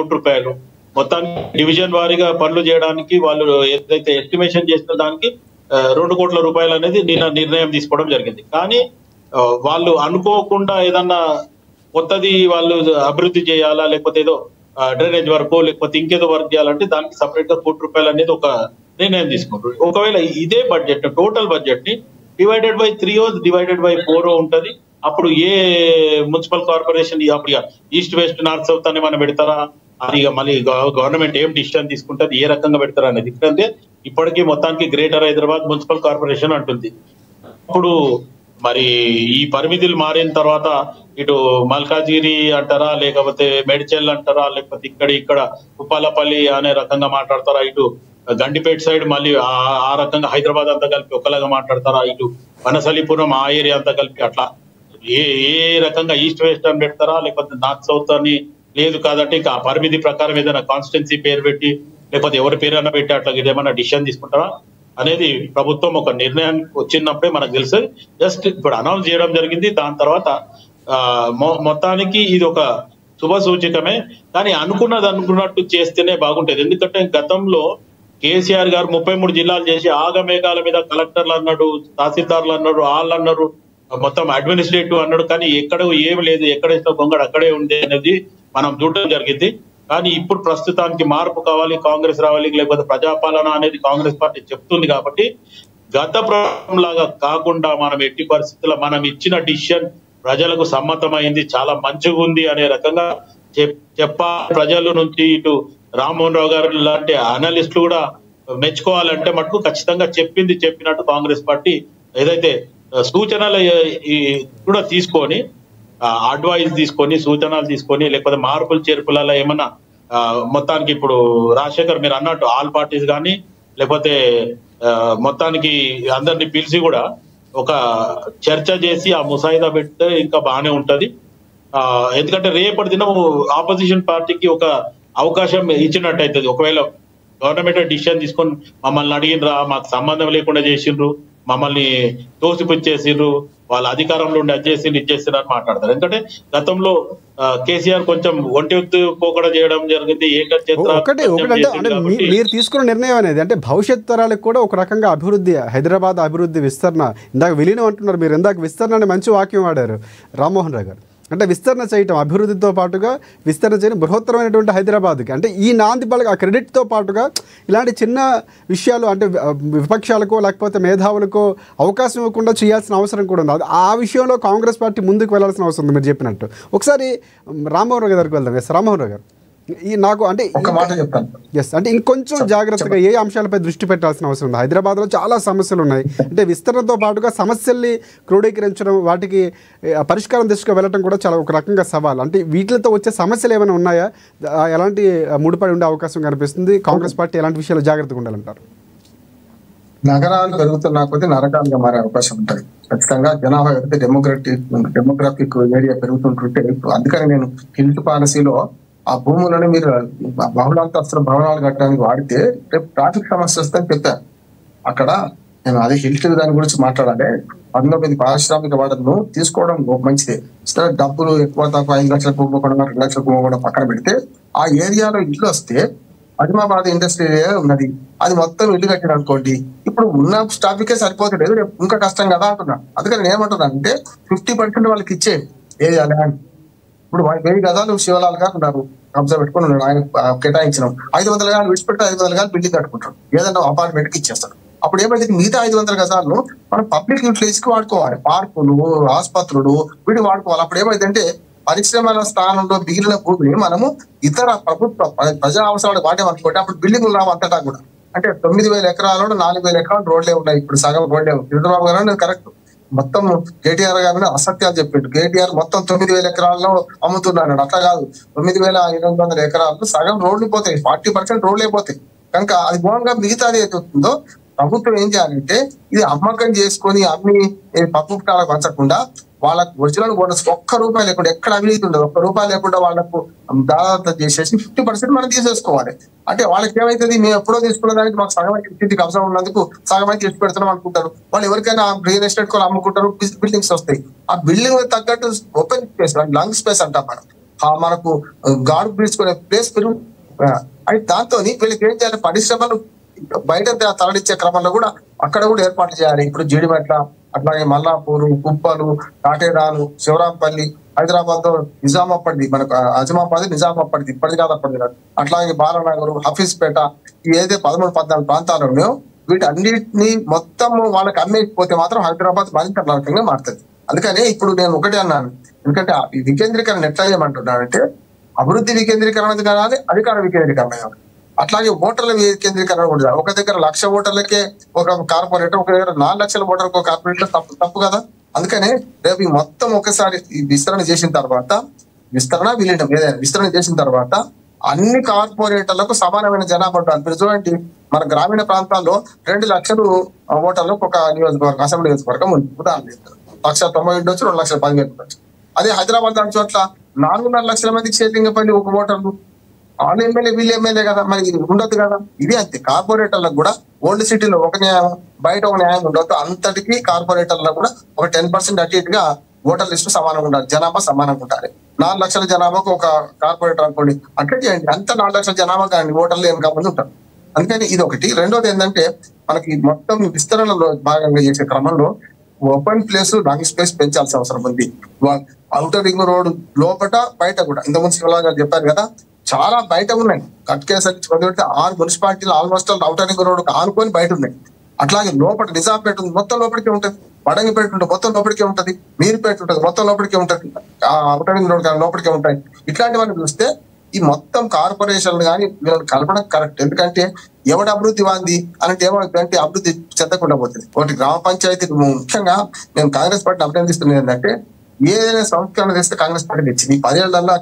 ₹1 మొత్తానికి డివిజన్ వారీగా పనులు చేయడానికి వాళ్ళు ఏదైతే ఎస్టిమేషన్ చేసిన దానికి ₹2 కోట్ల అనేది నిన్న నిర్ణయం తీసుకోవడం జరిగింది. కానీ వాళ్ళు అనుకోకుండా ఏదన్నా కొత్తది వాళ్ళు అభివృద్ధి చేయాలా లేకపోతే ఏదో డ్రైనేజ్ వర్క్ లేకపోతే ఇంకేదో వర్క్ చేయాలంటే దానికి సపరేట్ గా ₹1 అనేది ఒక నిర్ణయం తీసుకుంటారు. ఒకవేళ ఇదే బడ్జెట్ టోటల్ బడ్జెట్ ని డివైడెడ్ బై 3 డివైడెడ్ బై 4 ఉంటది. అప్పుడు ఏ మున్సిపల్ కార్పొరేషన్ అప్పుడు ఈస్ట్ వెస్ట్ నార్త్ సౌత్ అని మనం పెడతారా, అది మళ్ళీ గవర్నమెంట్ ఏం డిసిషన్ తీసుకుంటుంది, ఏ రకంగా పెడతారా అనేది. ఎందుకంటే ఇప్పటికీ మొత్తానికి గ్రేటర్ హైదరాబాద్ మున్సిపల్ కార్పొరేషన్ అంటుంది. అప్పుడు మరి ఈ పరిమితులు మారిన తర్వాత ఇటు మల్కాజిగిరి అంటారా లేకపోతే మేడ్చల్ అంటారా లేకపోతే ఇక్కడ ఉప్పాలపల్లి అనే రకంగా మాట్లాడతారా, ఇటు గండిపేట సైడ్ మళ్ళీ ఆ రకంగా హైదరాబాద్ అంతా కలిపి ఒకలాగా మాట్లాడతారా, ఇటు వనసలిపురం ఆ ఏరియా అంతా కలిపి అట్లా ఏ రకంగా ఈస్ట్ వెస్ట్ అని పెడతారా లేకపోతే నార్త్ సౌత్ అని లేదు కాదంటే ఇంకా ఆ పరిమితి ప్రకారం ఏదైనా కాన్స్టిట్యున్సీ పేరు పెట్టి లేకపోతే ఎవరి పేరు అన్న పెట్టి అట్లా ఏమైనా డిసిషన్ తీసుకుంటారా అనేది ప్రభుత్వం ఒక నిర్ణయానికి వచ్చినప్పుడే మనకు తెలుసు. జస్ట్ ఇప్పుడు అనౌన్స్ చేయడం జరిగింది. దాని తర్వాత మొత్తానికి ఇది ఒక శుభ సూచకమే. కానీ అనుకున్నట్టు చేస్తేనే బాగుంటది. ఎందుకంటే గతంలో కేసీఆర్ గారు 33 జిల్లాలు చేసి ఆగమేఘాల మీద కలెక్టర్లు అన్నాడు, తహసీల్దార్లు అన్నాడు, వాళ్ళు అన్నారు, మొత్తం అడ్మినిస్ట్రేటివ్ అన్నాడు. కానీ ఎక్కడ ఏమి లేదు, ఎక్కడేసిన గొంగడు అక్కడే ఉంది అనేది మనం చూడటం జరిగింది. కానీ ఇప్పుడు ప్రస్తుతానికి మార్పు కావాలి, కాంగ్రెస్ రావాలి, లేకపోతే ప్రజాపాలన అనేది కాంగ్రెస్ పార్టీ చెప్తుంది. కాబట్టి గత ప్రభుత్వం లాగా కాకుండా మనం ఎట్టి పరిస్థితుల్లో మనం ఇచ్చిన డిసిషన్ ప్రజలకు సమ్మతమైంది, చాలా మంచిగా ఉంది అనే రకంగా ప్రజల నుంచి ఇటు రామ్మోహన్ రావు గారు లాంటి అనలిస్టులు కూడా మెచ్చుకోవాలంటే మటుకు ఖచ్చితంగా చెప్పినట్టు కాంగ్రెస్ పార్టీ ఏదైతే సూచనలు కూడా తీసుకొని అడ్వైజ్ తీసుకొని సూచనలు తీసుకొని లేకపోతే మార్పులు చేర్పులలో ఏమన్నా మొత్తానికి ఇప్పుడు రాజశేఖర్ మీరు అన్నట్టు ఆల్ పార్టీస్ కానీ లేకపోతే మొత్తానికి అందరినీ పిలిచి కూడా ఒక చర్చ చేసి ఆ ముసాయిదా పెడితే ఇంకా బాగానే ఉంటది. ఎందుకంటే రేపటి దినం ఆపోజిషన్ పార్టీకి ఒక అవకాశం ఇచ్చినట్టు అవుతుంది. ఒకవేళ గవర్నమెంట్ డిసిషన్ తీసుకొని మమ్మల్ని అడిగినరా, మాకు సంబంధం లేకుండా చేసిండ్రు, మమ్మల్ని తోసిపుచ్చేసిండ్రు, వాళ్ళ అధికారంలో ఉండి అది చేసిండ్రు ఇది చేసిండ్రు అని మాట్లాడతారు. ఎందుకంటే గతంలో కేసీఆర్ కొంచెం ఒంటి పోకడ చేయడం జరిగింది. ఒకటి అంటే మీరు తీసుకున్న నిర్ణయం అనేది అంటే భవిష్యత్ తరాలకు కూడా ఒక రకంగా అభివృద్ధి, హైదరాబాద్ అభివృద్ధి విస్తరణ, ఇందాక విలీనం అంటున్నారు మీరు, ఇందాక విస్తరణ అనే మంచి వాక్యం వాడారు రామ్మోహన్ రావు గారు. అంటే విస్తరణ చేయటం, అభివృద్ధితో పాటుగా విస్తరణ చేయడం బృహత్తరమైనటువంటి హైదరాబాద్కి, అంటే ఈ నాంది పలక ఆ క్రెడిట్తో పాటుగా ఇలాంటి చిన్న విషయాలు అంటే విపక్షాలకో లేకపోతే మేధావులకో అవకాశం ఇవ్వకుండా చేయాల్సిన అవసరం కూడా ఉంది. ఆ విషయంలో కాంగ్రెస్ పార్టీ ముందుకు వెళ్లాల్సిన అవసరం ఉంది మీరు చెప్పినట్టు. ఒకసారి రామ్మోహన్ రావు గారికి వెళ్దాం. ఎస్ రామ్మోహన్ రావు గారు, నాకు అంటే ఎస్ అంటే ఇంకొంచెం జాగ్రత్తగా ఏ అంశాలపై దృష్టి పెట్టాల్సిన అవసరం ఉంది? హైదరాబాద్లో చాలా సమస్యలు ఉన్నాయి. అంటే విస్తరణతో పాటుగా సమస్యల్ని క్రోడీకరించడం, వాటికి పరిష్కారం దిశగా వెళ్ళడం కూడా చాలా ఒక రకంగా సవాల్. అంటే వీటితో వచ్చే సమస్యలు ఏమైనా ఉన్నాయా? ఎలాంటి ముడిపడి ఉండే అవకాశం కనిపిస్తుంది? కాంగ్రెస్ పార్టీ ఎలాంటి విషయాలు జాగ్రత్తగా ఉండాలంటారు? నగరాలు పెరుగుతున్నా కొద్దీ నరకాలుగా మారే అవకాశం ఉంటుంది ఖచ్చితంగా. జనాభా పెడితే డెమోగ్రఫిక్ ఏరియా పెరుగుతుంటుంటే, అందుకని నేను హిల్ట్ పాలసీలో ఆ భూములను మీరు బహుళాంతస్తుల భవనాలు కట్టడానికి వాడితే రేపు ట్రాఫిక్ సమస్య వస్తుందని చెప్పాను. అక్కడ నేను అదే హిల్ట్ దాని గురించి మాట్లాడాలి. 19 పారిశ్రామిక వాడలను తీసుకోవడం మంచిదే. డబ్బులు ఎక్కువ తక్కువ 5 లక్షల కుంభకోణం 2 లక్షల కుంభకోణం పక్కన పెడితే, ఆ ఏరియాలో ఇల్లు వస్తే అజమాబాద్ ఇండస్ట్రీ ఏరియా ఉన్నది, అది మొత్తం ఇల్లు కట్టిన అనుకోండి, ఇప్పుడు ఉన్న స్టాఫ్కే సరిపోతలేదు, రేపు ఇంకా కష్టం కదా అంటున్నా. అందుకని నేను ఏమంటున్నా అంటే 50% వాళ్ళకి ఇచ్చే ఏరియా ల్యాండ్. ఇప్పుడు 1000 గజాలు శివలాల్ గారు ఉన్నారు, కబ్జా పెట్టుకుని ఉన్నాడు, ఆయన కేటాయించినాం. 500 గజాలు విడిచిపెట్టి 500 గజాలు బిల్డింగ్ కట్టుకుంటాడు, ఏదన్నా అపార్ట్మెంట్ కి ఇచ్చేస్తాడు. అప్పుడు ఏమైతే మిగతా 500 గజాలను మనం పబ్లిక్ యూటిలైజ్ కి వాడుకోవాలి. పార్కులు, ఆసుపత్రులు వీటి వాడుకోవాలి. అప్పుడు ఏమైందంటే పరిశ్రమల స్థానంలో మిగిలిన భూమిని మనము ఇతర ప్రభుత్వ ప్రజా అవసరాలు వాడేమనుకోండి, అప్పుడు బిల్డింగ్లు రావు అంతటా కూడా. అంటే 9000 ఎకరాలలో 4000 ఎకరాలు రోడ్లే ఉన్నాయి, ఇప్పుడు సగం రోడ్లే ఉంది. చంద్రబాబు గారు కరెక్ట్, మొత్తం కేటీఆర్ గారు అసత్యాలు చెప్పిండు. కేటీఆర్ మొత్తం 9000 ఎకరాల్లో అమ్ముతున్నాడు, అట్లా కాదు. 9800 ఎకరాల్లో సగం రోడ్లు పోతాయి, 40% రోడ్లే పోతాయి. కనుక అది మూలంగా మిగతాది ఏదవుతుందో ప్రభుత్వం ఏం చేయాలంటే, ఇది అమ్మకం చేసుకొని అమ్మి పప్పు పుట్టాలకు పంచకుండా వాళ్ళకు ఒరిజినల్ ఓనర్స్ ₹1 లేకుండా, ఎక్కడ అవినీతి ఉండదు, ₹1 లేకుండా వాళ్ళకు దాదాపు చేసేసి 50% మనం తీసేసుకోవాలి. అంటే వాళ్ళకి ఏమైతుంది, మేము ఎప్పుడో తీసుకున్న దానికి మాకు సగం ఇంటికి అవసరం ఉన్నందుకు సగం అయితే చేసి పెడుతున్నాం అనుకుంటారు. వాళ్ళు ఎవరికైనా రియల్ ఎస్టేట్ కూడా అమ్ముకుంటారు, బిల్డింగ్స్ వస్తాయి. ఆ బిల్డింగ్ తగ్గట్టు ఓపెన్ స్పేస్, లంగ్ స్పేస్ అంటాం మనం, మనకు గాడు పీల్చుకునే ప్లేస్ పెరుగు. అయితే దాంతో వీళ్ళకి ఏం చేయాలి, పరిశ్రమలు బయట తరలించే క్రమంలో కూడా అక్కడ కూడా ఏర్పాటు చేయాలి. ఇప్పుడు జీడిమెట్ల, అట్లాగే మల్లాపూరు, కుప్పలు, కాటేరాలు, శివరాంపల్లి, హైదరాబాద్ లో నిజామాబాద్, మనకు అజమాబాద్ నిజామాబాద్ ఇప్పటిది కాదు అప్పటిది కాదు. అట్లాగే బాలనగర్, హఫీజ్పేట, ఏదైతే 13-14 ప్రాంతాలు ఉన్నాయో వీటన్నిటిని మొత్తం వాళ్ళకి అమ్మేకపోతే మాత్రం హైదరాబాద్ మరింత నరకంగా మారుతుంది. అందుకని ఇప్పుడు నేను ఒకటే అన్నాను, ఎందుకంటే ఈ వికేంద్రీకరణ ఎట్లా చేయమంటున్నానంటే, అభివృద్ధి వికేంద్రీకరణ కావాలి, అధికార వికేంద్రీకరణ కావాలి. అట్లాగే ఓటర్ల వికేంద్రీకరణ కూడా. ఒక దగ్గర 1,00,000 ఓటర్లకే ఒక కార్పొరేటర్, ఒక దగ్గర 4 లక్షల ఓటర్లకు ఒక కార్పొరేటర్, తప్పు కదా. అందుకనే రేపు ఈ మొత్తం ఒకసారి ఈ విస్తరణ చేసిన తర్వాత, విలీనం ఏదైనా విస్తరణ చేసిన తర్వాత అన్ని కార్పొరేటర్లకు సమానమైన జనాభా ఉండాలి. మీరు చూడండి, మన గ్రామీణ ప్రాంతాల్లో 2 లక్షలు ఓటర్లకు ఒక నియోజకవర్గం, అసెంబ్లీ నియోజకవర్గం ఉంది. ఉదాహరణ 1,90,000 ఉండొచ్చు, 2,10,000 ఉండొచ్చు. అదే హైదరాబాద్ దాని చోట్ల 4.5 లక్షల మందికి చేతింగపల్లి ఒక ఓటర్లు, వాళ్ళు ఎమ్మెల్యే వీళ్ళు ఎమ్మెల్యే కదా, మరి ఇది ఉండదు కదా. ఇది అంతే, కార్పొరేటర్లకు కూడా ఓల్డ్ సిటీలో ఒక న్యాయం, బయట ఒక న్యాయం ఉండదు. అంతటికీ కార్పొరేటర్లకు కూడా ఒక 10% అటు ఇటుగా ఓటర్ లిస్టు సమానంగా ఉండాలి, జనాభా సమానంగా ఉండాలి. 4 లక్షల జనాభాకు ఒక కార్పొరేటర్ అనుకోండి, అట్లా చేయండి. అంత 4 లక్షల జనాభా కానీ ఓటర్లు ఏం కాకుండా ఉంటారు. అందుకని ఇది ఒకటి. రెండోది ఏంటంటే, మనకి మొత్తం విస్తరణలో భాగంగా చేసే క్రమంలో ఓపెన్ ప్లేస్, లంగ్ స్పేస్ పెంచాల్సిన అవసరం ఉంది. ఔటర్ రింగ్ రోడ్ లోపల బయట కూడా, ఇంతకుముందు శివరాజ్ గారు చెప్పారు కదా, చాలా బయట ఉన్నాయి. కట్కేసరి 6 మున్సిపాలిటీలు ఆల్మోస్ట్ ఔటర్ రింగ్ రోడ్ ఆనుకొని బయట ఉన్నాయి. అట్లాగే లోపల నిజాంపేట ఉంది, మొత్తం లోపలికే ఉంటుంది. వడంగిపేట ఉంటుంది, మొత్తం లోపలికే ఉంటుంది. మీరుపేట ఉంటుంది, మొత్తం లోపలికే ఉంటుంది. ఔటర్ రింగ్ రోడ్ కానీ లోపలికే ఉంటాయి. ఇట్లాంటివన్నీ చూస్తే ఈ మొత్తం కార్పొరేషన్లు కానీ వీళ్ళని కలపడం కరెక్ట్. ఎందుకంటే ఎవడు అభివృద్ధి వాంది అంటే ఏమవుతుందంటే అభివృద్ధి చెందకుండా పోతుంది. ఒకటి గ్రామ పంచాయతీ, ముఖ్యంగా నేను కాంగ్రెస్ పార్టీని అభినందిస్తున్నది ఏంటంటే, ఏదైనా సంస్కరణ తెస్తే కాంగ్రెస్ పార్టీ తెచ్చింది. 10 ఏళ్లలో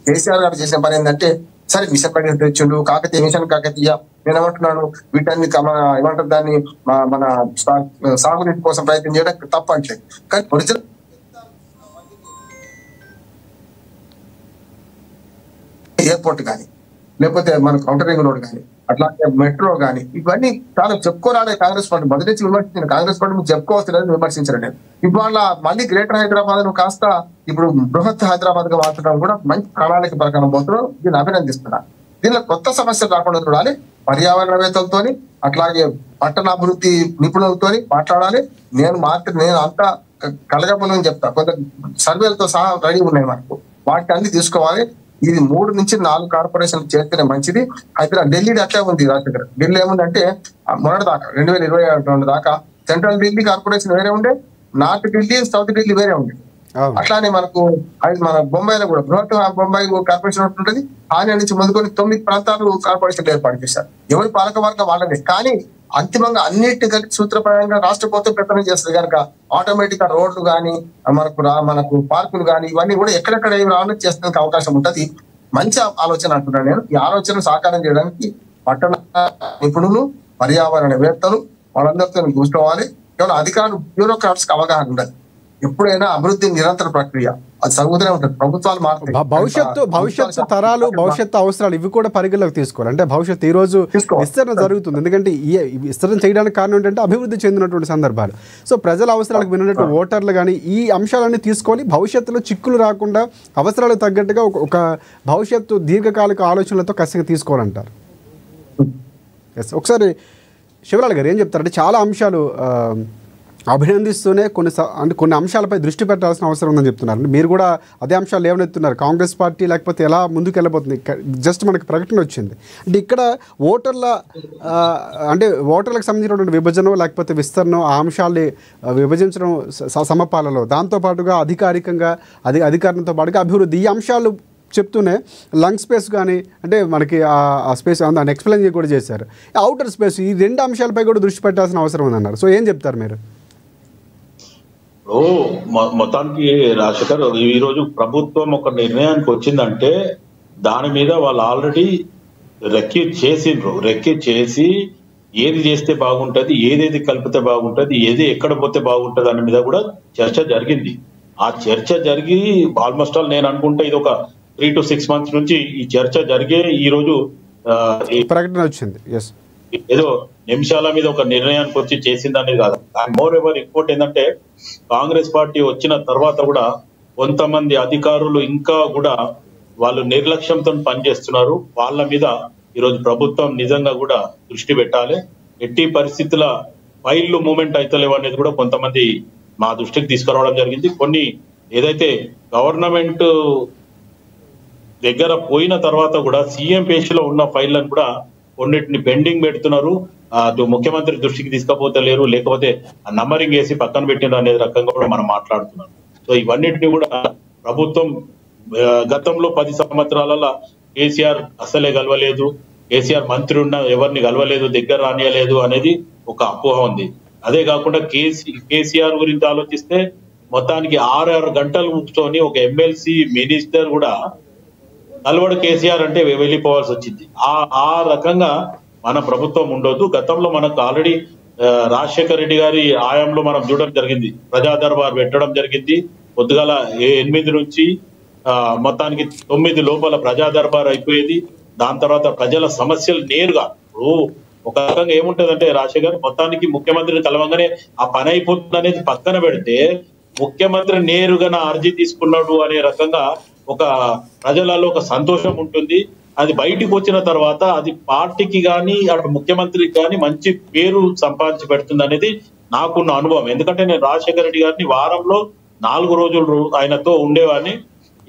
కేసీఆర్ గారు చేసిన పని ఏంటంటే, సరే మిషన్ పని తెచ్చిండు, కాకతీయ మిషన్ కాకతీయ, నేను ఏమంటున్నాను, వీటన్ని ఏమంటారు దాన్ని మన సాగునీటి కోసం ప్రయత్నం చేయడం తప్ప అంటలేదు. కానీ ఒరిజినల్ ఎయిర్పోర్ట్ కానీ, లేకపోతే మన కౌంటరింగ్ రోడ్ కానీ అట్లాగే మెట్రో కానీ ఇవన్నీ చాలా చెప్పుకోరాలే కాంగ్రెస్ పార్టీ మొదటి నుంచి విమర్శించిన కాంగ్రెస్ పార్టీ మీరు చెప్పుకోవచ్చు విమర్శించడం నేను ఇవాళ మళ్ళీ గ్రేటర్ హైదరాబాద్ ను కాస్త ఇప్పుడు బృహత్ హైదరాబాద్ గా మార్చడం కూడా మంచి ప్రణాళిక ప్రకారం పోతున్నాం. దీన్ని అభినందిస్తున్నా. దీనిలో కొత్త సమస్యలు రాకుండా చూడాలి. పర్యావరణవేత్తలతో అట్లాగే పట్టణాభివృద్ధి నిపుణులతో మాట్లాడాలి. నేను అంతా కలగబోలని చెప్తా. కొంత సర్వేలతో సహా రెడీ ఉన్నాయి మనకు. వాటికి అన్ని తీసుకోవాలి. ఇది 3 నుంచి 4 కార్పొరేషన్లు చేస్తేనే మంచిది. అయితే ఢిల్లీ అట్లే ఉంది. రాజశేఖర్ ఢిల్లీ ఏముందంటే మొన్నటి దాకా 2022 దాకా సెంట్రల్ ఢిల్లీ కార్పొరేషన్ వేరే ఉండే, నార్త్ ఢిల్లీ సౌత్ ఢిల్లీ వేరే ఉండే. అట్లానే మనకు మన బొంబాయిలో కూడా బృహత్ బొంబాయి కార్పొరేషన్ ఉంటుంది. హానియా నుంచి మొదలుకొని 9 ప్రాంతాలు కార్పొరేషన్లు ఏర్పాటు చేశారు. ఎవరి పాలక వర్గం వాళ్ళదే. కానీ అంతిమంగా అన్నిటి కలిపి సూత్రప్రాయంగా రాష్ట్ర ప్రభుత్వం పెత్తనం చేస్తుంది కనుక ఆటోమేటిక్ గా రోడ్లు కానీ మనకు పార్కులు కానీ ఇవన్నీ కూడా ఎక్కడెక్కడ ఏమి రావాలని చేసేందుకు అవకాశం ఉంటుంది. మంచి ఆలోచన అంటున్నాను నేను. ఈ ఆలోచన సాకారం చేయడానికి పట్టణ నిపుణులు, పర్యావరణవేత్తలు వాళ్ళందరితో కూర్చోవాలి. కేవలం అధికారులు బ్యూరోక్రాట్స్ కి అవగాహన ఉండాలి. ఎప్పుడైనా అభివృద్ధి నిరంతర ప్రక్రియ, అది సాగుతూనే ఉంటుంది. ప్రభుత్వాలు మారుతాయి. భవిష్యత్తు తరాలు, భవిష్యత్తు అవసరాలు ఇవి కూడా పరిగణలోకి తీసుకోవాలి. అంటే భవిష్యత్తు ఈ రోజు విస్తరణ జరుగుతుంది. ఎందుకంటే ఈ విస్తరణ చేయడానికి కారణం ఏంటంటే అభివృద్ధి చెందినటువంటి సందర్భాలు. సో ప్రజల అవసరాలకు విన్నట్టు ఓటర్లు కానీ ఈ అంశాలన్నీ తీసుకొని భవిష్యత్తులో చిక్కులు రాకుండా అవసరాలకు తగ్గట్టుగా ఒక భవిష్యత్తు దీర్ఘకాలిక ఆలోచనలతో ఖచ్చితంగా తీసుకోవాలంటారు. ఒకసారి శివలాల్ గారు ఏం చెప్తారంటే చాలా అంశాలు అభినందిస్తూనే కొన్ని అంశాలపై దృష్టి పెట్టాల్సిన అవసరం ఉందని చెప్తున్నారు. మీరు కూడా అదే అంశాలు ఏమనెత్తున్నారు? కాంగ్రెస్ పార్టీ లేకపోతే ఎలా ముందుకు వెళ్ళబోతుంది? జస్ట్ మనకి ప్రకటన వచ్చింది అంటే ఇక్కడ ఓటర్లకు సంబంధించినటువంటి విభజన లేకపోతే విస్తరణ ఆ అంశాల్ని విభజించడం సమపాలలో దాంతోపాటుగా అధికారంతో పాటుగా అభివృద్ధి ఈ అంశాలు చెప్తూనే లంగ్ స్పేస్ కానీ అంటే మనకి ఆ స్పేస్ దాన్ని ఎక్స్ప్లెయిన్ కూడా చేశారు. అవుటర్ స్పేస్ ఈ 2 అంశాలపై కూడా దృష్టి పెట్టాల్సిన అవసరం ఉందన్నారు. సో ఏం చెప్తారు మీరు? మొత్తానికి రాజశేఖర్ ఈ రోజు ప్రభుత్వం ఒక నిర్ణయానికి వచ్చిందంటే దాని మీద వాళ్ళు ఆల్రెడీ రెక్కి చేసి ఏది చేస్తే బాగుంటది, ఏదేది కలిపితే బాగుంటది, ఏది ఎక్కడ పోతే బాగుంటది అనే మీద కూడా చర్చ జరిగింది. ఆ చర్చ జరిగి ఆల్మోస్ట్ ఆల్ నేను అనుకుంటే ఇది ఒక 3 to 6 months నుంచి ఈ చర్చ జరిగే ఈ రోజు ప్రకటన వచ్చింది. ఏదో నిమిషాల మీద ఒక నిర్ణయానికి వచ్చి చేసింది అనేది కాదు. మోర్ ఎవర్ ఇంకోటి ఏంటంటే కాంగ్రెస్ పార్టీ వచ్చిన తర్వాత కూడా కొంతమంది అధికారులు ఇంకా కూడా వాళ్ళు నిర్లక్ష్యంతో పనిచేస్తున్నారు. వాళ్ళ మీద ఈరోజు ప్రభుత్వం నిజంగా కూడా దృష్టి పెట్టాలి. ఎట్టి పరిస్థితుల ఫైళ్లు మూవ్మెంట్ అయితలేవు అనేది కూడా కొంతమంది మా దృష్టికి తీసుకురావడం జరిగింది. కొన్ని ఏదైతే గవర్నమెంట్ దగ్గర పోయిన తర్వాత కూడా సీఎం పేషిలో ఉన్న ఫైళ్లను కూడా కొన్నిటిని పెండింగ్ పెడుతున్నారు. ముఖ్యమంత్రి దృష్టికి తీసుకపోతలేరు, లేకపోతే నంబరింగ్ వేసి పక్కన పెట్టిన అనే రకంగా కూడా మనం మాట్లాడుతున్నాం. సో ఇవన్నిటిని కూడా ప్రభుత్వం గతంలో 10 సంవత్సరాలలో కేసీఆర్ అసలే గెలవలేదు, కేసీఆర్ మంత్రి ఉన్న ఎవరిని గెలవలేదు, దగ్గర రానియలేదు అనేది ఒక అపోహ ఉంది. అదే కాకుండా కేసీఆర్ గురించి ఆలోచిస్తే మొత్తానికి 6 గంటలు కూర్చొని ఒక ఎమ్మెల్సీ మినిస్టర్ కూడా కలవడు కేసీఆర్ అంటే వెళ్ళిపోవాల్సి వచ్చింది. ఆ రకంగా మన ప్రభుత్వం ఉండొద్దు. గతంలో మనకు ఆల్రెడీ రాజశేఖర రెడ్డి గారి ఆయంలో మనం చూడడం జరిగింది. ప్రజా దర్బార్ పెట్టడం జరిగింది. పొద్దుగాల 8 నుంచి మొత్తానికి 9 లోపల ప్రజా దర్బార్ అయిపోయేది. దాని తర్వాత ప్రజల సమస్యలు నేరుగా ఒక రకంగా ఏముంటదంటే రాజశేఖర్ మొత్తానికి ముఖ్యమంత్రిని కలవంగానే ఆ పని అయిపోతుంది అనేది పక్కన పెడితే ముఖ్యమంత్రి నేరుగా నా అర్జీ తీసుకున్నాడు అనే రకంగా ఒక ప్రజలలో ఒక సంతోషం ఉంటుంది. అది బయటికి వచ్చిన తర్వాత అది పార్టీకి కానీ అటు ముఖ్యమంత్రికి కానీ మంచి పేరు సంపాదించి పెడుతుంది అనేది నాకున్న అనుభవం. ఎందుకంటే నేను రాజశేఖర రెడ్డి గారిని వారంలో 4 రోజులు ఆయనతో ఉండేవాడిని.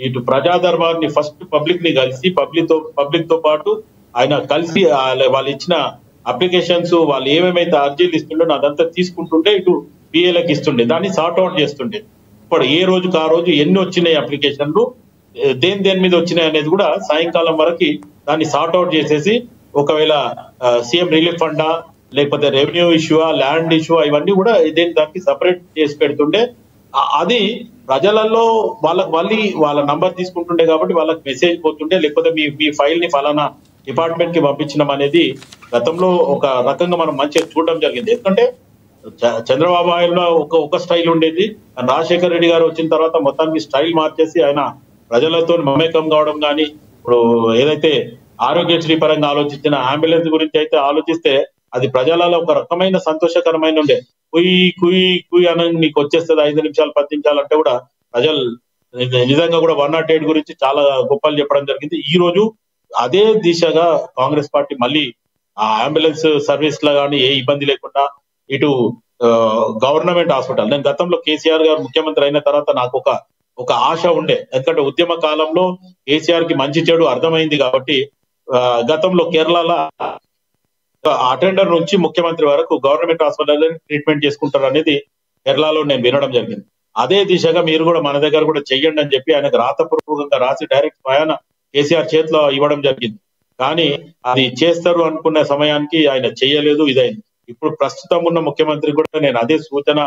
ఇటు ప్రజా దర్బార్ని ఫస్ట్ పబ్లిక్ ని కలిసి పబ్లిక్ తో పాటు ఆయన కలిసి వాళ్ళు ఇచ్చిన అప్లికేషన్స్ వాళ్ళు ఏమేమైతే అర్జీలు ఇస్తుండే అదంతా తీసుకుంటుంటే ఇటు పిఏలకు ఇస్తుండే, దాన్ని సార్ట్ అవుట్ చేస్తుండే. ఇప్పుడు ఏ రోజుకి ఆ రోజు ఎన్ని వచ్చినాయి అప్లికేషన్లు, దేని మీద వచ్చినాయి అనేది కూడా సాయంకాలం వరకు దాన్ని సార్ట్ అవుట్ చేసేసి ఒకవేళ సీఎం రిలీఫ్ ఫండా లేకపోతే రెవెన్యూ ఇష్యూ, ల్యాండ్ ఇష్యూ ఇవన్నీ కూడా దానికి సపరేట్ చేసి పెడుతుండే. అది ప్రజలలో వాళ్ళకి మళ్ళీ వాళ్ళ నంబర్ తీసుకుంటుండే కాబట్టి వాళ్ళకి మెసేజ్ పోతుండే, లేకపోతే మీ ఫైల్ ని ఫలానా డిపార్ట్మెంట్ కి పంపించడం అనేది గతంలో ఒక రకంగా మనం మంచిగా చూడడం జరిగింది. ఎందుకంటే చంద్రబాబు ఆయనలో ఒక స్టైల్ ఉండేది. రాజశేఖర రెడ్డి గారు వచ్చిన తర్వాత మొత్తానికి స్టైల్ మార్చేసి ఆయన ప్రజలతో మమేకం కావడం కానీ ఇప్పుడు ఏదైతే ఆరోగ్యశ్రీ పరంగా ఆలోచించిన, అంబులెన్స్ గురించి అయితే ఆలోచిస్తే అది ప్రజలలో ఒక రకమైన సంతోషకరమైన ఉండే. కుయ్ కుయ్ కుయ్ అని నీకు వచ్చేస్తుంది 5 నిమిషాలు 10 నిమిషాలు అంటే కూడా ప్రజలు నిజంగా కూడా 108 గురించి చాలా గొప్పలు చెప్పడం జరిగింది. ఈ రోజు అదే దిశగా కాంగ్రెస్ పార్టీ మళ్ళీ ఆ అంబులెన్స్ సర్వీస్ లో కానీ ఏ ఇబ్బంది లేకుండా ఇటు గవర్నమెంట్ హాస్పిటల్, నేను గతంలో కేసీఆర్ గారు ముఖ్యమంత్రి అయిన తర్వాత నాకు ఒక ఆశ ఉండే, ఎందుకంటే ఉద్యమ కాలంలో కేసీఆర్ కి మంచి చెడు అర్థమైంది కాబట్టి గతంలో కేరళలో అటెండర్ నుంచి ముఖ్యమంత్రి వరకు గవర్నమెంట్ హాస్పిటల్ ట్రీట్మెంట్ చేసుకుంటారు అనేది కేరళలో నేను వినడం జరిగింది. అదే దిశగా మీరు కూడా మన దగ్గర కూడా చెయ్యండి అని చెప్పి ఆయనకు రాతపూర్వకంగా రాసి డైరెక్ట్ స్వయాన కేసీఆర్ చేతిలో ఇవ్వడం జరిగింది. కానీ అది చేస్తారు అనుకున్న సమయానికి ఆయన చెయ్యలేదు, ఇదైంది. ఇప్పుడు ప్రస్తుతం ఉన్న ముఖ్యమంత్రి కూడా నేను అదే సూచన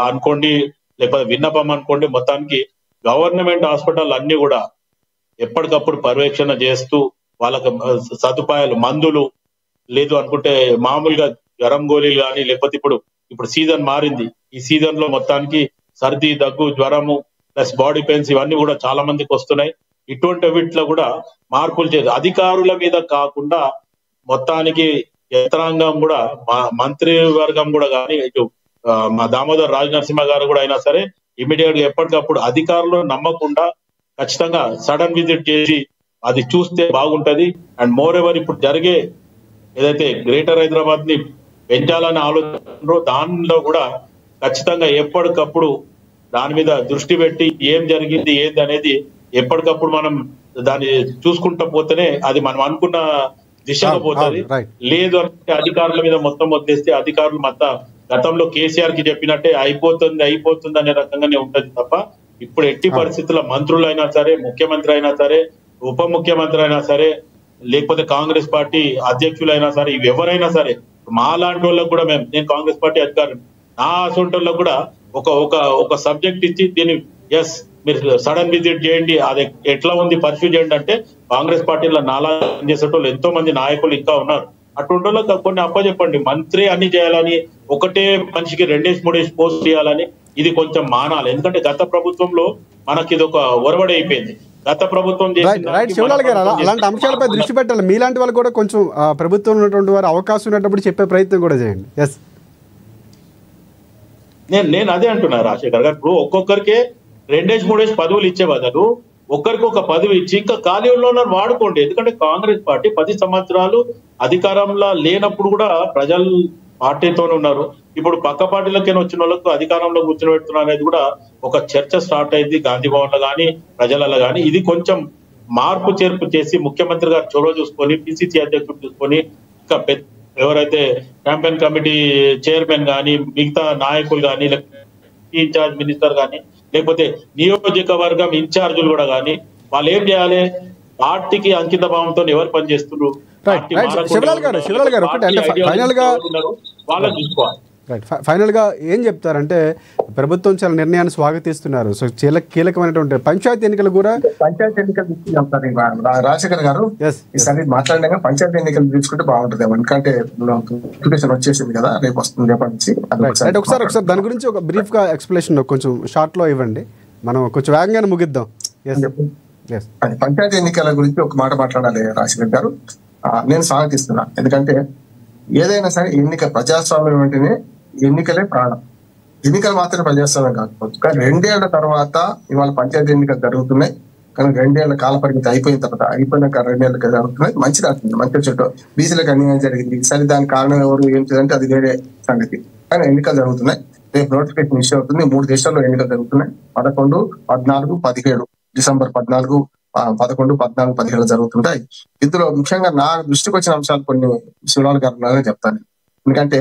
అనుకోండి లేకపోతే విన్నపం అనుకోండి, మొత్తానికి గవర్నమెంట్ హాస్పిటల్ అన్ని కూడా ఎప్పటికప్పుడు పర్యవేక్షణ చేస్తూ వాళ్ళకి సదుపాయాలు, మందులు లేదు అనుకుంటే మామూలుగా జ్వరం గోళీలు కానీ, లేకపోతే ఇప్పుడు సీజన్ మారింది, ఈ సీజన్ లో మొత్తానికి సర్ది, దగ్గు, జ్వరము ప్లస్ బాడీ పెయిన్స్ ఇవన్నీ కూడా చాలా మందికి వస్తున్నాయి. ఇటువంటి వీటిలో కూడా మార్పులు చేయాలి. అధికారుల మీద కాకుండా మొత్తానికి యంత్రాంగం కూడా, మంత్రివర్గం కూడా కానీ, ఇటు మా దామోదర్ రాజనరసింహ గారు కూడా అయినా సరే ఇమీడియట్ గా ఎప్పటికప్పుడు అధికారులు నమ్మకుండా ఖచ్చితంగా సడన్ విజిట్ చేసి అది చూస్తే బాగుంటది. అండ్ మోర్ ఎవర్ ఇప్పుడు జరిగే ఏదైతే గ్రేటర్ హైదరాబాద్ ని పెంచాలని ఆలోచన దానిలో కూడా ఖచ్చితంగా ఎప్పటికప్పుడు దాని మీద దృష్టి పెట్టి ఏం జరిగింది ఏంది అనేది ఎప్పటికప్పుడు మనం దాన్ని చూసుకుంటూ పోతేనే అది మనం అనుకున్న దిశలో పోతుంది. లేదు అంటే అధికారుల మీద మొత్తం వదిలేస్తే అధికారులు మొత్తం గతంలో కేసీఆర్ కి చెప్పినట్టే అయిపోతుంది అనే రకంగానే ఉంటది తప్ప ఇప్పుడు ఎట్టి పరిస్థితుల్లో మంత్రులు అయినా సరే, ముఖ్యమంత్రి అయినా సరే, ఉప ముఖ్యమంత్రి అయినా సరే, లేకపోతే కాంగ్రెస్ పార్టీ అధ్యక్షులైనా సరే, ఇవి ఎవరైనా సరే, మా లాంటి వాళ్ళకు కూడా నేను కాంగ్రెస్ పార్టీ అధికారి, నా అసొంటి వాళ్ళకు కూడా ఒక సబ్జెక్ట్ ఇచ్చి దీన్ని ఎస్ మీరు సడన్ విజిట్ చేయండి, అది ఎట్లా ఉంది పర్సూ చేయండి అంటే కాంగ్రెస్ పార్టీలో నాలా చేసేటోళ్ళు ఎంతో మంది నాయకులు ఇంకా ఉన్నారు. అటువంటి వాళ్ళకి కొన్ని అప్పచెప్పండి. మంత్రి అన్ని చేయాలని, ఒకటే మనిషికి 2-3 పోస్ట్ చేయాలని ఇది కొంచెం మానాలి. ఎందుకంటే గత ప్రభుత్వంలో మనకి ఇది ఒక ఒరవడి అయిపోయింది. గత ప్రభుత్వం శివలాల్ గారు అలాంటి అంశాలపై దృష్టి పెట్టాలి. మీలాంటి వాళ్ళు కూడా కొంచెం ప్రభుత్వం ఉన్నటువంటి వారు అవకాశం ఉన్నప్పుడు చెప్పే ప్రయత్నం కూడా చేయండి. ఎస్, నేను అదే అంటున్నా రాజశేఖర్ గారు. ఇప్పుడు ఒక్కొక్కరికి 2-3 పదవులు ఇచ్చే బదులు ఒక్కరికి ఒక పదవి ఇచ్చి ఇంకా ఖాళీ ఉన్న వాడుకోండి. ఎందుకంటే కాంగ్రెస్ పార్టీ 10 సంవత్సరాలు అధికారంలో లేనప్పుడు కూడా ప్రజలు పార్టీతోనే ఉన్నారు. ఇప్పుడు పక్క పార్టీలకైనా వచ్చిన వాళ్ళకు అధికారంలో కూర్చొని పెడుతున్నారు అనేది కూడా ఒక చర్చ స్టార్ట్ అయింది గాంధీ భవన్ లో కానీ, ప్రజలలో కానీ. ఇది కొంచెం మార్పు చేర్పు చేసి ముఖ్యమంత్రి గారు చొరవ చూసుకొని, పిసిసి అధ్యక్షుడు చూసుకొని, ఇంకా ఎవరైతే క్యాంపెయిన్ కమిటీ చైర్మన్ కానీ, మిగతా నాయకులు కానీ, ఇన్ఛార్జ్ మినిస్టర్ కానీ, లేకపోతే నియోజకవర్గం ఇన్ఛార్జీలు కూడా కానీ వాళ్ళు ఏం చేయాలి? పార్టీకి అంకిత భావంతో ఎవరు పనిచేస్తున్నారు, శివలాల్ గారు ఒకటి అంటే వాళ్ళని చూసుకోవాలి. ఫైనల్ గా ఏం చెప్తారంటే ప్రభుత్వం చాలా నిర్ణయాన్ని స్వాగతిస్తున్నారు. సో కీలకమైనటువంటి పంచాయతీ ఎన్నికలు కూడా, పంచాయతీ ఎన్నికలు రాజశేఖర్ గారు ఈసారి మాట్లాడినాక పంచాయతీ ఎన్నికలు తీసుకుంటే బాగుంటుంది. ఎందుకంటే నోటిఫికేషన్ వచ్చేసింది కదా, రేపు వస్తుంది, రేపటి నుంచి. ఒకసారి దాని గురించి ఒక బ్రీఫ్ గా ఎక్స్ప్లెనేషన్ కొంచెం షార్ట్ లో ఇవ్వండి, మనం కొంచెం వేగంగానే ముగిద్దాం. పంచాయతీ ఎన్నికల గురించి ఒక మాట మాట్లాడాలి రాజశేఖర్ గారు. నేను స్వాగతిస్తున్నా. ఎందుకంటే ఏదైనా సరే ఎన్నిక ప్రజాస్వామ్యం అంటేనే ఎన్నికలే ప్రాణం. ఎన్నికలు మాత్రమే ప్రజాస్వామ్యం కాకపోవచ్చు. కానీ 2 ఏళ్ల తర్వాత ఇవాళ పంచాయతీ ఎన్నికలు జరుగుతున్నాయి. కానీ 2 ఏళ్ల కాల పరిమితి అయిపోయినాక 2 ఏళ్ళకి జరుగుతున్నాయి. మంచిది అవుతుంది, మంచి చెట్టు. బీసీలకు అన్యాయం జరిగింది, సరే దానికి కారణం ఎవరు ఏంటిదంటే అది వేరే సంగతి. కానీ ఎన్నికలు జరుగుతున్నాయి. రేపు నోటిఫికేషన్ ఇష్యూ అవుతుంది. 3 దేశాల్లో ఎన్నికలు జరుగుతున్నాయి. 11, 14, 17 డిసెంబర్ 14, 11, 14, 17 జరుగుతుంటాయి. ఇందులో ముఖ్యంగా నా దృష్టికి వచ్చిన అంశాలు కొన్ని శివలాల్ గారు చెప్తాను. ఎందుకంటే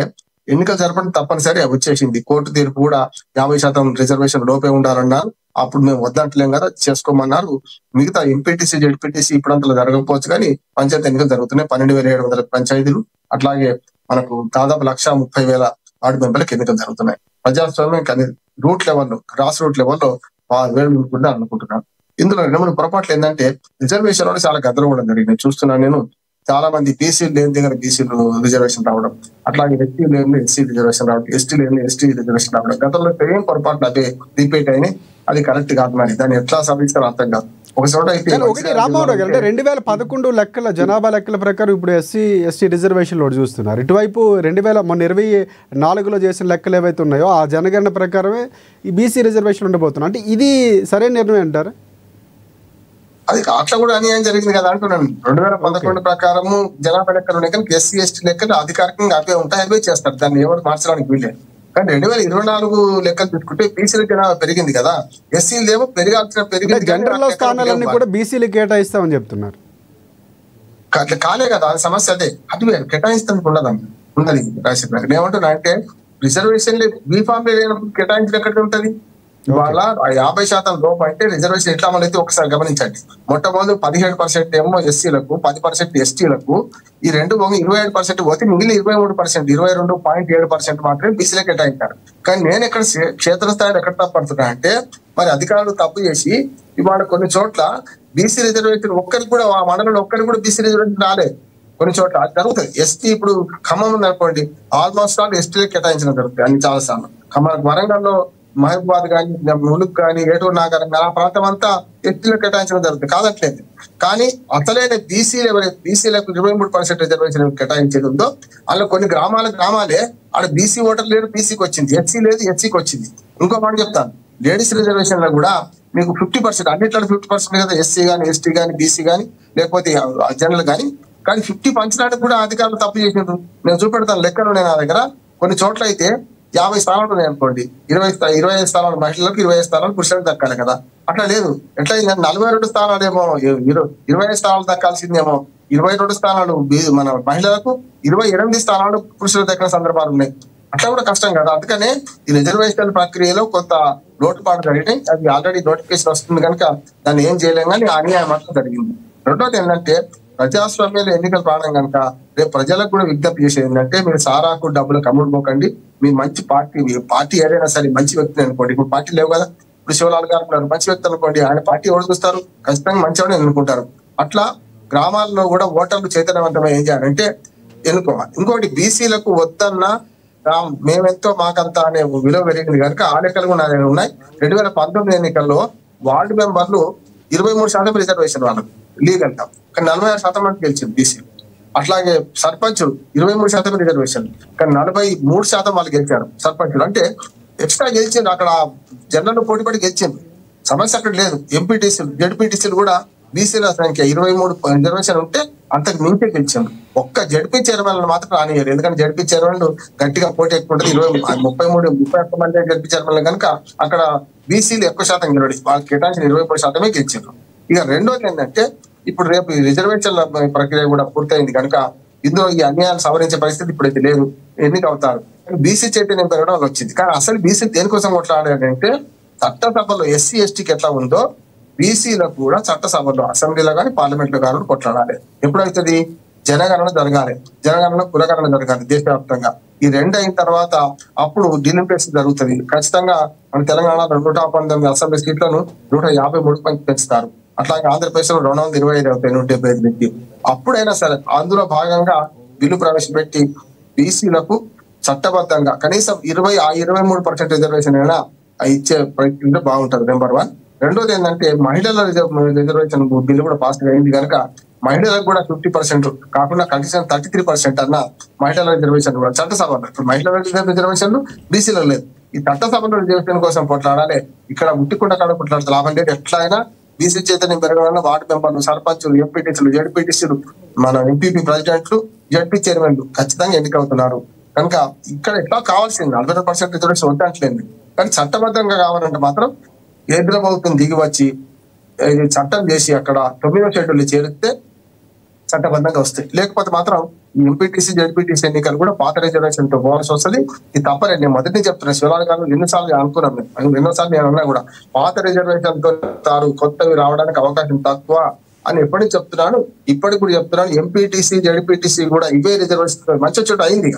ఎన్నికలు జరపడం తప్పనిసరి వచ్చేసింది. కోర్టు తీర్పు కూడా 50% రిజర్వేషన్ లోపే ఉండాలన్నారు. అప్పుడు మేము వద్దంటలేం కదా, చేసుకోమన్నారు. మిగతా ఎంపీటీసీ, జెడ్పీటీసీ ఇప్పుడంతలో జరగకపోవచ్చు, కానీ పంచాయతీ ఎన్నికలు జరుగుతున్నాయి. 12,700 పంచాయతీలు, అట్లాగే మనకు దాదాపు 1,30,000 వార్డు మెంబర్లకు ఎన్నికలు జరుగుతున్నాయి. ప్రజాస్వామ్యం కానీ రూట్ లెవెల్లో, గ్రాస్ రూట్ లెవెల్లో వేడుకుంటుందా అనుకుంటున్నాను. ఇందులో 2-3 పొరపాట్లు ఏంటంటే రిజర్వేషన్ లో చాలా గందరగోళం జరిగింది. చూస్తున్నాను నేను. చాలా మంది బీసీలు లేని దగ్గర బీసీలు రిజర్వేషన్ రావడం, అట్లాగే ఎస్టీ లేని ఎస్సీ రిజర్వేషన్ రావడం, ఎస్టీ లేని ఎస్టీ రిజర్వేషన్ రావడం, గతంలో ఏం పొరపాట్లు అదే రిపీట్ అయినాయి. అది కరెక్ట్ కాదు. మరి దాన్ని ఎట్లా సాధిస్తారో అర్థం కాదు. ఒక చోట అయితే ఒకటి రామ్మోహన్ రావు గారు, అంటే 2011 లెక్కల జనాభా లెక్కల ప్రకారం ఇప్పుడు ఎస్సీ రిజర్వేషన్లు ఒకటి చూస్తున్నారు. ఇటువైపు 2024లో చేసిన లెక్కలు ఏవైతే ఉన్నాయో ఆ జనగణన ప్రకారమే ఈ బీసీ రిజర్వేషన్ ఉండబోతున్నాయి. అంటే ఇది సరైన నిర్ణయం అంటారు? అది అట్లా కూడా అన్యాయం జరిగింది కదా అంటున్నాను. 2011 ప్రకారము జనాభా లెక్కలు ఉన్నాయి కానీ ఎస్సీ ఎస్టీ లెక్కలు అధికారికంగా అవే ఉంటాయి, అవే చేస్తారు, దాన్ని ఎవరు మార్చడానికి వీళ్ళే. కానీ 2024 లెక్కలు తీసుకుంటే బీసీల జనాభా పెరిగింది కదా, ఎస్సీలు ఏమో పెరిగింది. జనరల్ స్థానాలన్నీ కూడా బీసీలు కేటాయిస్తామని చెప్తున్నారు. అట్లా కాలే కదా, అది సమస్య అదే. అటు కేటాయిస్తానికి ఉన్నది రాజశేఖర్. ఏమంటున్నా అంటే రిజర్వేషన్ బీఫామ్ లేనప్పుడు కేటాయించిన ఎక్కడ ఉంటది? ఇవాళ 50% లోపు అంటే రిజర్వేషన్ ఎట్లా అమలు అయితే ఒకసారి గమనించండి. మొట్టమొదటి 17% ఏమో ఎస్సీలకు, 10% ఎస్టీలకు, ఈ రెండు 27% పోతే మిగిలిన 23%, 22.7% మాత్రమే బీసీలకు కేటాయించారు. కానీ నేను ఎక్కడ క్షేత్రస్థాయిలో ఎక్కడ తప్పడుతున్నా అంటే మరి అధికారులు తప్పు చేసి ఇవాళ కొన్ని చోట్ల బీసీ రిజర్వేషన్ ఒక్కరికి కూడా, ఆ మండలంలో ఒక్కరికి కూడా బీసీ రిజర్వేషన్ రాలేదు. కొన్ని చోట్ల అది జరుగుతుంది. ఎస్టీ ఇప్పుడు ఖమ్మం ఉంది అనుకోండి, ఆల్మోస్ట్ ఆల్ ఎస్టీలకు కేటాయించడం జరుగుతుంది అన్ని చాలా సార్లు. వరంగల్లో మహబూబాద్ కానీ, ములుగు కానీ, ఏటూరు నాగరం కానీ ఆ ప్రాంతం అంతా ఎస్టీలకు కేటాయించడం జరుగుతుంది, కాదట్లేదు. కానీ అసలైన బీసీలకు 23% రిజర్వేషన్ కేటాయించేది ఉందో అందులో కొన్ని గ్రామాలే ఆడ బీసీ ఓటర్ లేడు, బీసీకి వచ్చింది, ఎస్సీ లేదు, ఎస్సీకి వచ్చింది. ఇంకో మాట చెప్తాను, లేడీస్ రిజర్వేషన్ లో కూడా మీకు 50%, అన్నిట్లో 50% కదా, ఎస్సీ కానీ, ఎస్టీ కానీ, బీసీ కానీ, లేకపోతే జనరల్ కానీ. కానీ 50 పంచడానికి కూడా అధికారులు తప్పు చేసినారు. నేను చూపెడతాను లెక్కలు ఉన్నాయి నా దగ్గర. కొన్ని చోట్ల అయితే 50 స్థానాలు ఉన్నాయి అనుకోండి, 25 స్థానాలు మహిళలకు, 25 స్థానాలు పురుషులకు దక్కాలి కదా. అట్లా లేదు. ఎట్లా 42 స్థానాలు ఏమో 25 స్థానాలు దక్కాల్సిందేమో 22 స్థానాలు మన మహిళలకు, 28 స్థానాలు పురుషులకు దక్కిన సందర్భాలు ఉన్నాయి. అట్లా కూడా కష్టం కదా. అందుకనే ఈ రిజర్వేషన్ ప్రక్రియలో కొంత లోటుపాటు జరిగినాయి. అది ఆల్రెడీ నోటిఫికేషన్ వస్తుంది కనుక దాన్ని ఏం చేయలేం, కానీ అన్యాయం మాత్రం జరిగింది. రెండోది ఏంటంటే ప్రజాస్వామ్యంలో ఎన్నికల ప్రాణం కనుక రేపు ప్రజలకు కూడా విజ్ఞప్తి చేసేది ఏంటంటే మీరు సారాకు డబ్బులకు అమ్ముడుపోకండి. మీ మంచి పార్టీ ఏదైనా సరే మంచి వ్యక్తిని అనుకోండి. ఇప్పుడు పార్టీ లేవు కదా, ఇప్పుడు శివలాల్ గారు మంచి వ్యక్తి అనుకోండి, ఆయన పార్టీ ఎవరు చూస్తారు? ఖచ్చితంగా మంచివాడే ఎన్నుకుంటారు. అట్లా గ్రామాల్లో కూడా ఓటర్లు చైతన్యవంతమై ఏం చేయాలంటే ఎన్నుకోవాలి. ఇంకోటి బీసీలకు వద్దన్నా మేమెంతో మాకంతా అనే విలువ పెరిగింది కనుక ఆ లెక్కలు కూడా ఉన్నాయి. 2019 ఎన్నికల్లో వార్డు మెంబర్లు 23% రిజర్వేషన్ వాళ్ళకు లీగల్ గా, కానీ 46% మంది గెలిచింది బీసీ. అట్లాగే సర్పంచ్ 23% రిజర్వేషన్, కానీ 43% వాళ్ళు గెలిచారు సర్పంచులు. అంటే ఎక్స్ట్రా గెలిచింది, అక్కడ జనరల్ పోటీపడి గెలిచింది, సమస్య అక్కడ లేదు. ఎంపీటీసీలు, జడ్పీటీసీలు కూడా బీసీల సంఖ్య 23 రిజర్వేషన్ ఉంటే అంతకు మించే గెలిచారు. ఒక్క జడ్పీ చైర్మన్ మాత్రం రానియారు, ఎందుకంటే జడ్పీ చైర్మన్ గట్టిగా పోటీ ఎక్కువ ఉంటుంది. 31 మంది జడ్పీ చైర్మన్ కనుక అక్కడ బీసీలు ఎక్కువ శాతం గెలవడి, వాళ్ళకి కేటాయించిన 23% గెలిచారు. ఇక రెండోది ఏంటంటే ఇప్పుడు రేపు ఈ రిజర్వేషన్ల ప్రక్రియ కూడా పూర్తయింది కనుక ఇందులో ఈ అన్యాయాలు సవరించే పరిస్థితి ఇప్పుడైతే లేదు, ఎన్నిక అవుతారు. బీసీ చైతన్యం పెరగడం వచ్చింది. కానీ అసలు బీసీ దేనికోసం కొట్లాడారంటే చట్టసభలో ఎస్సీ ఎస్టీకి ఎట్లా ఉందో బీసీలకు కూడా చట్టసభలో, అసెంబ్లీలో కానీ పార్లమెంట్ లో కానీ కొట్లాడాలి. ఎప్పుడైతుంది? జనగణన జరగాలి, జనగణన కులగణన జరగాలి దేశవ్యాప్తంగా. ఈ రెండు అయిన తర్వాత అప్పుడు డిలిమిటేషన్ జరుగుతుంది. ఖచ్చితంగా మన తెలంగాణలో 119 అసెంబ్లీ సీట్లను 153 పెంచుతారు. అట్లాగే ఆంధ్రప్రదేశ్ లో 225 అవుతాయి, 175 నుంచి. అప్పుడైనా సరే అందులో భాగంగా బిల్లు ప్రవేశపెట్టి బీసీలకు చట్టబద్ధంగా కనీసం 23% రిజర్వేషన్ అయినా ఇచ్చే ప్రయత్నం బాగుంటుంది. నెంబర్ 1. రెండోది ఏంటంటే మహిళల రిజర్వేషన్ బిల్లు కూడా పాస్ అయింది కనుక మహిళలకు కూడా 50% కాకుండా కనీసం 33% అన్న మహిళల రిజర్వేషన్ కూడా చట్టసభలో. ఇప్పుడు మహిళల రిజర్వేషన్లు బీసీలో లేదు. ఈ చట్టసభలో రిజర్వేషన్ కోసం కొట్లాడాలి. ఇక్కడ ముట్టికుండా కాడ కొట్లాడితే లాభం లేదు. ఎట్లా అయినా బీసీ చైతన్యం పెరగడం, వార్డు మెంబర్లు, సర్పంచులు, ఎంపీటీసీలు, జడ్పీటీసీలు, మన ఎంపీపీ ప్రెసిడెంట్లు, జడ్పీ చైర్మన్లు ఖచ్చితంగా ఎన్నికవుతున్నారు కనుక ఇక్కడ ఎట్లా కావాల్సింది 40% రిజర్వేషన్ వద్దంటలేదు. కానీ చట్టబద్ధంగా కావాలంటే మాత్రం కేంద్ర ప్రభుత్వం దిగి వచ్చి చట్టం చేసి అక్కడ 9వ షెడ్యూల్ చేరిస్తే చట్టబద్ధంగా వస్తాయి. లేకపోతే మాత్రం ఎంపీటీసీ, జడ్పీటీసీ ఎన్నికలు కూడా పాత రిజర్వేషన్ తో పోవాల్సి వస్తుంది. ఇది తప్పలేదు. నేను మొదటి నుంచి చెప్తున్నా, శివలాల్ గారు ఎన్నోసార్లు అనుకున్నాం, ఎన్నోసార్లు నేను అన్నా కూడా పాత రిజర్వేషన్ తో కొత్తవి రావడానికి అవకాశం తక్కువ అని ఎప్పటికీ చెప్తున్నాను, ఇప్పటికి కూడా చెప్తున్నాను. ఎంపీటీసీ, జడ్పీటీసీ కూడా ఇవే రిజర్వేషన్ మంచి చోట అయింది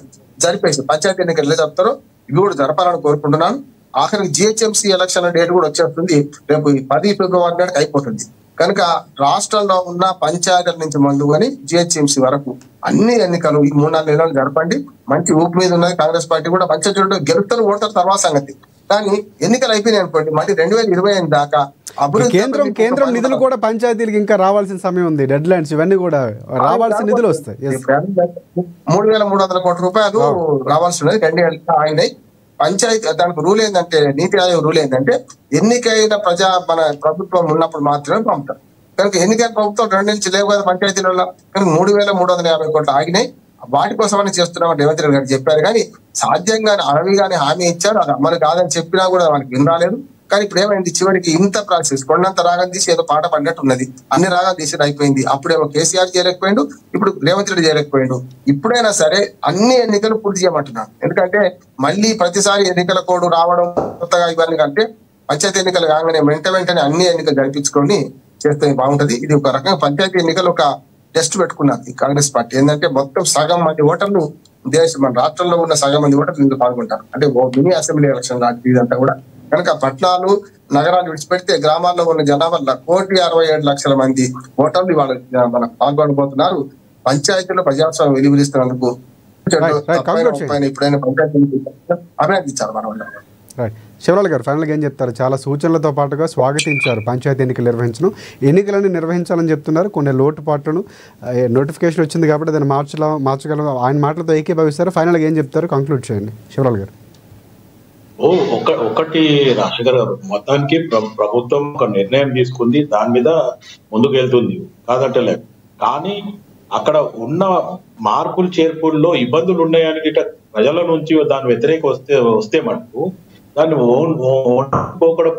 జరిపేసి పంచాయతీ ఎన్నికలు ఎలా చెప్తారో ఇవి కూడా జరపాలని కోరుకుంటున్నాను. ఆఖరికి జిహెచ్ఎంసీ ఎలక్షన్ డేట్ కూడా వచ్చేస్తుంది. రేపు 10 ఫిబ్రవరి నాటికి అయిపోతుంది. కనుక రాష్ట్రంలో ఉన్న పంచాయతీల నుంచి మొదలుకొని జిహెచ్ఎంసీ వరకు అన్ని ఎన్నికలు ఈ 3-4 నెలలు జరపండి. మంచి ఊపు మీద ఉన్నది కాంగ్రెస్ పార్టీ కూడా. మంచి చోట గెలుస్తారు, ఓడతారు, తర్వాత సంగతి. కానీ ఎన్నికలు అయిపోయినాయి అనుకోండి, మళ్ళీ 2025 దాకా కేంద్రం నిధులు కూడా పంచాయతీలకు ఇంకా రావాల్సిన సమయం ఉంది, డెడ్ లైన్స్ ఇవన్నీ కూడా రావాల్సిన నిధులు వస్తాయి. 3,300 కోట్ల రూపాయలు రావాల్సి ఉన్నది, 2 ఏళ్ళకి అయినాయి. పంచాయతీ దానికి రూల్ ఏంటంటే, నీతి ఆయోగ్ రూల్ ఏంటంటే ఎన్నికైన మన ప్రభుత్వం ఉన్నప్పుడు మాత్రమే పంపుతారు. కనుక ఎన్నికైన ప్రభుత్వం 2 నుంచి లేవు కదా పంచాయతీలలో, కనుక 3,350 కోట్లు ఆగినాయి. వాటి కోసమని చేస్తున్నామని రేవంత్ రెడ్డి గారు చెప్పారు. కానీ సాధ్యంగా అరవి గాని హామీ ఇచ్చారు, అది అమలు కాదని చెప్పినా కూడా మనకి వినరాలేదు. కానీ ఇప్పుడు ఏమైంది, చివరికి ఇంత ప్రాసెస్ కొండంత రాగం తీసి ఏదో పాట పడినట్టు ఉన్నది, అన్ని రాగాలు తీసి అయిపోయింది. అప్పుడేమో కేసీఆర్ చేయలేకపోయిండు, ఇప్పుడు రేవంత్ రెడ్డి చేయలేకపోయిండు. ఇప్పుడైనా సరే అన్ని ఎన్నికలు పూర్తి చేయమంటున్నాను. ఎందుకంటే మళ్ళీ ప్రతిసారి ఎన్నికల కోడ్ రావడం కొత్తగా ఇవన్నీ కంటే పంచాయతీ ఎన్నికలు కాగానే వెంటనే అన్ని ఎన్నికలు జరిపించుకొని చేస్తే బాగుంటది. ఇది ఒక రకంగా పంచాయతీ ఎన్నికలు ఒక టెస్ట్ పెట్టుకున్నారు ఈ కాంగ్రెస్ పార్టీ. ఏంటంటే మొత్తం సగం మంది ఓటర్లు మన రాష్ట్రంలో ఉన్న సగం మంది ఓటర్లు ఇందులో పాల్గొంటారు. అంటే మినీ అసెంబ్లీ ఎలక్షన్ లాంటి ఇదంతా కూడా. కనుక పట్టణాలు నగరాలు విడిచిపెడితే గ్రామాల్లో ఉన్న జనాభా 1,67,00,000 మంది ఓటర్లు ఇవాళ మనకు పాల్గొనబోతున్నారు. పంచాయతీలో ప్రజాస్వామ్యం వెలువరిస్తున్నందుకు ఇప్పుడైనా పంచాయతీ అభినందించారు మన వాళ్ళు. రైట్, శివలాల్ గారు ఫైనల్గా ఏం చెప్తారు? చాలా సూచనలతో పాటుగా స్వాగతించారు పంచాయతీ ఎన్నికలు ఎన్నికలను నిర్వహించాలని చెప్తున్నారు. కొన్ని లోటుపాట్లను నోటిఫికేషన్ వచ్చింది కాబట్టి దాన్ని మార్చగలం ఆయన మాటలతో ఏకీభవిస్తారు. ఫైనల్గా ఏం చెప్తారు? కంక్లూడ్ చేయండి శివలాల్ గారు. ఒకటి రాజశేఖర్ గారు, మొత్తానికి ప్రభుత్వం ఒక నిర్ణయం తీసుకుంది, దాని మీద ముందుకు వెళ్తుంది, కాదంటే లేదు. కానీ అక్కడ ఉన్న మార్పులు చేర్పుల్లో ఇబ్బందులు ఉన్నాయని ప్రజల నుంచి దాని వ్యతిరేక వస్తే మటుకు దాన్ని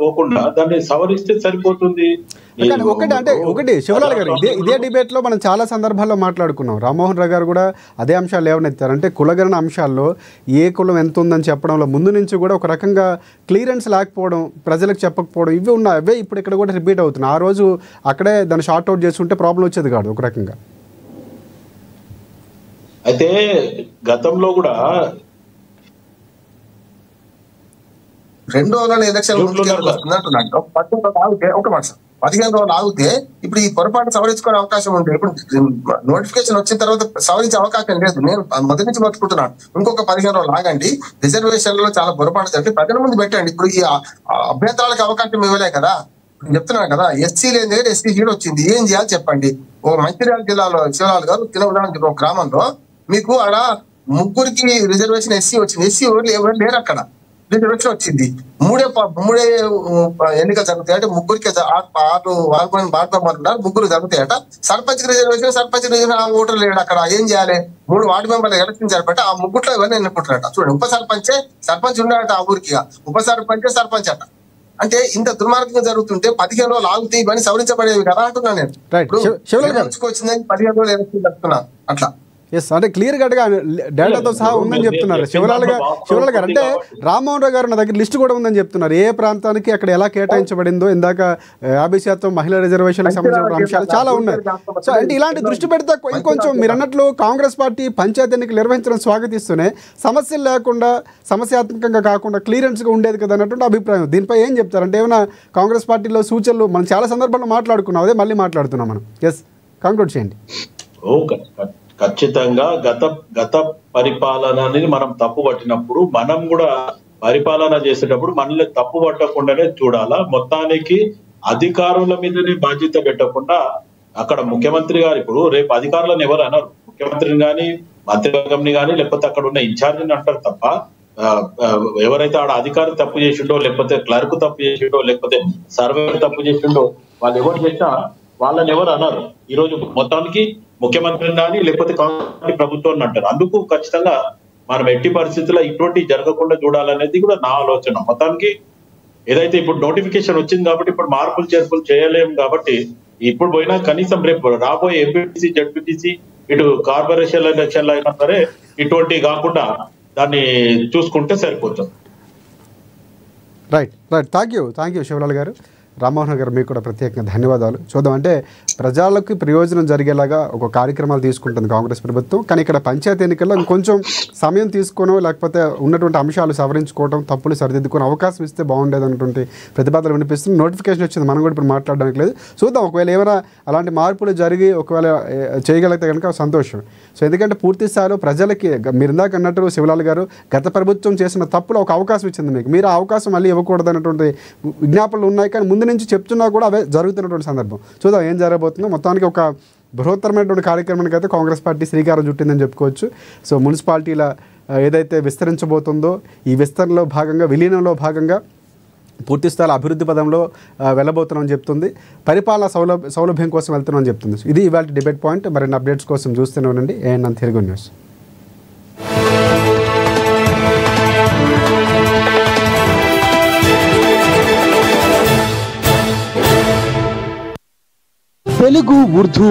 పోకుండా దాన్ని సవరిస్తే సరిపోతుంది. ఒకటి శివలాల్ గారు, ఇదే డిబేట్ లో మనం చాలా సందర్భాల్లో మాట్లాడుకున్నాం. రామ్మోహన్ రావు గారు కూడా అదే అంశాలు లేవనెత్తారు. అంటే కులగణన అంశాల్లో ఏ కులం ఎంత ఉందని చెప్పడంలో ముందు నుంచి కూడా ఒక రకంగా క్లియరెన్స్ లేకపోవడం, ప్రజలకు చెప్పకపోవడం, ఇవి ఉన్నాయి. అవే ఇప్పుడు ఇక్కడ కూడా రిపీట్ అవుతున్నాయి. ఆ రోజు అక్కడే దాన్ని షార్ట్ అవుట్ చేసుకుంటే ప్రాబ్లం వచ్చేది కాదు ఒక రకంగా. అయితే గతంలో కూడా 2 రోజుల ఎలక్షన్ 15 రోజులు ఆగితే ఇప్పుడు ఈ పొరపాటు సవరించుకునే అవకాశం ఉంది. ఇప్పుడు నోటిఫికేషన్ వచ్చిన తర్వాత సవరించే అవకాశం లేదు. నేను మొదటి నుంచి పట్టుకుంటున్నాను, ఇంకొక 15 రోజులు ఆగండి. రిజర్వేషన్లలో చాలా పొరపాటు అంటే ప్రజల ముందు పెట్టండి. ఇప్పుడు ఈ అభ్యంతరాలకు అవకాశం ఇవ్వలే కదా, చెప్తున్నాను కదా. ఎస్సీ లేని దగ్గర ఎస్సీ సీట్ వచ్చింది, ఏం చేయాలి చెప్పండి. ఒక మంచిర్యాల జిల్లాలో శివలాల్ గారు తినవడానికి ఒక గ్రామంలో మీకు ఆడ 3కి రిజర్వేషన్ ఎస్సీ వచ్చింది. ఎస్సీ ఎవరు లేరు అక్కడ, రిజర్వేషన్ వచ్చింది. మూడే ఎన్నికలు జరుగుతాయంటే 3కి 3 జరుగుతాయట. సర్పంచ్ రిజర్వేషన్ ఆ ఓటర్ లేడు అక్కడ, ఏం చేయాలి? 3 వార్డు మెంబర్లు ఎలక్షన్ జరపట, ఆ 3 ఇవన్నీ ఎన్నుకుంటారట. చూడండి, సర్పంచ్ ఉన్నాడట ఆ ఊరికి, ఉప సర్పంచ్ అట. అంటే ఇంత దుర్మార్గంగా జరుగుతుంటే 15 రోజులు ఆగితే ఇవన్నీ సవరించబడేవి కదా అంటున్నాను నేను. వచ్చిందని 15 రోజులు ఎలక్షన్ జరుపుతున్నాను అట్లా. ఎస్, అంటే క్లియర్ కట్గా డేటాతో సహా ఉందని చెప్తున్నారు శివలాల్ గారు. అంటే రామ్మోహన్ రావు గారు నా దగ్గర లిస్ట్ కూడా ఉందని చెప్తున్నారు. ఏ ప్రాంతానికి అక్కడ ఎలా కేటాయించబడిందో, ఇందాక 50% మహిళా రిజర్వేషన్కి సంబంధించిన అంశాలు చాలా ఉన్నాయి. సో అంటే ఇలాంటి దృష్టి పెడితే ఇంకొంచెం మీరు అన్నట్లు కాంగ్రెస్ పార్టీ పంచాయతీ ఎన్నికలు నిర్వహించడం స్వాగతిస్తూనే సమస్యలు లేకుండా, సమస్యాత్మకంగా కాకుండా క్లియరెన్స్గా ఉండేది కదా అన్నటువంటి అభిప్రాయం. దీనిపై ఏం చెప్తారు? అంటే ఏమైనా కాంగ్రెస్ పార్టీలో సూచనలు మనం చాలా సందర్భాల్లో మాట్లాడుకున్నాం, అదే మళ్ళీ మాట్లాడుతున్నాం మనం. ఎస్, కంక్లూడ్ చేయండి. ఖచ్చితంగా గత పరిపాలనని మనం తప్పు పట్టినప్పుడు మనం కూడా పరిపాలన చేసేటప్పుడు మనల్ని తప్పు పట్టకుండానే చూడాలా. మొత్తానికి అధికారుల మీదనే బాధ్యత పెట్టకుండా అక్కడ ముఖ్యమంత్రి గారు, ఇప్పుడు రేపు అధికారులను ఎవరు అన్నారు, ముఖ్యమంత్రిని కానీ మంత్రివర్గంని కానీ లేకపోతే అక్కడ ఉన్న ఇన్ఛార్జిని అంటారు తప్ప ఎవరైతే ఆడ అధికారి తప్పు చేసిండో, లేకపోతే క్లర్క్ తప్పు చేసిండో, లేకపోతే సర్వేర్ తప్పు చేసిండో, వాళ్ళు ఎవరు చేసినా వాళ్ళని ఎవరు అన్నారు. ఈ రోజు మొత్తానికి ముఖ్యమంత్రిని కానీ లేకపోతే కాంగ్రెస్ ప్రభుత్వాన్ని అంటారు. అందుకు ఖచ్చితంగా మనం ఎట్టి పరిస్థితుల్లో ఇటువంటి జరగకుండా చూడాలనేది కూడా నా ఆలోచన. మొత్తానికి ఏదైతే ఇప్పుడు నోటిఫికేషన్ వచ్చింది కాబట్టి ఇప్పుడు మార్పులు చేర్పులు చేయలేము కాబట్టి ఇప్పుడు పోయినా కనీసం రేపు రాబోయే ఎంపీటీసీ జడ్పీటీసీ ఇటు కార్పొరేషన్ ఎలక్షన్లు అయినా సరే ఇటువంటి కాకుండా దాన్ని చూసుకుంటే సరిపోతుంది. రైట్, థ్యాంక్ యూ శివలాల్ గారు. రామ్మోహన్ గారు మీకు కూడా ప్రత్యేకంగా ధన్యవాదాలు. చూద్దాం, అంటే ప్రజలకు ప్రయోజనం జరిగేలాగా ఒక కార్యక్రమాలు తీసుకుంటుంది కాంగ్రెస్ ప్రభుత్వం. కానీ ఇక్కడ పంచాయతీ ఎన్నికల్లో ఇంకొంచెం సమయం తీసుకోనో లేకపోతే ఉన్నటువంటి అంశాలు సవరించుకోవడం, తప్పులు సరిదిద్దుకునే అవకాశం ఇస్తే బాగుండేది అన్నటువంటి ప్రతిపాదనలు వినిపిస్తుంది. నోటిఫికేషన్ వచ్చింది, మనం కూడా ఇప్పుడు మాట్లాడడానికి లేదు. చూద్దాం, ఒకవేళ ఏమైనా అలాంటి మార్పులు జరిగి ఒకవేళ చేయగలిగితే కనుక సంతోషం. సో ఎందుకంటే పూర్తి స్థాయిలో ప్రజలకి మీరు ఇందాక అన్నట్టు శివలాల్ గారు గత ప్రభుత్వం చేసిన తప్పులు ఒక అవకాశం ఇచ్చింది మీకు. మీరు ఆ అవకాశం మళ్ళీ ఇవ్వకూడదు అన్నటువంటి విజ్ఞాపనలు ఉన్నాయి. కానీ ముందు నుంచి చెప్తున్నా కూడా అవే జరుగుతున్నటువంటి సందర్భం. చూద్దాం ఏం జరగబోతుందో. మొత్తానికి ఒక బృహత్తరమైనటువంటి కార్యక్రమానికి అయితే కాంగ్రెస్ పార్టీ శ్రీకారం చుట్టిందని చెప్పుకోవచ్చు. సో మున్సిపాలిటీల ఏదైతే విస్తరించబోతుందో ఈ విస్తరణలో భాగంగా, విలీనంలో భాగంగా పూర్తి స్థాయిలో అభివృద్ధి పదంలో వెళ్ళబోతున్నామని చెప్తుంది. పరిపాలన సౌలభ్యం కోసం వెళ్తున్నామని చెప్తుంది. ఇది ఇవాళ డిబేట్ పాయింట్. మరిన్ని అప్డేట్స్ కోసం చూస్తూనే ఉండండి ANN తెలుగు న్యూస్. తెలుగు, ఉర్దూ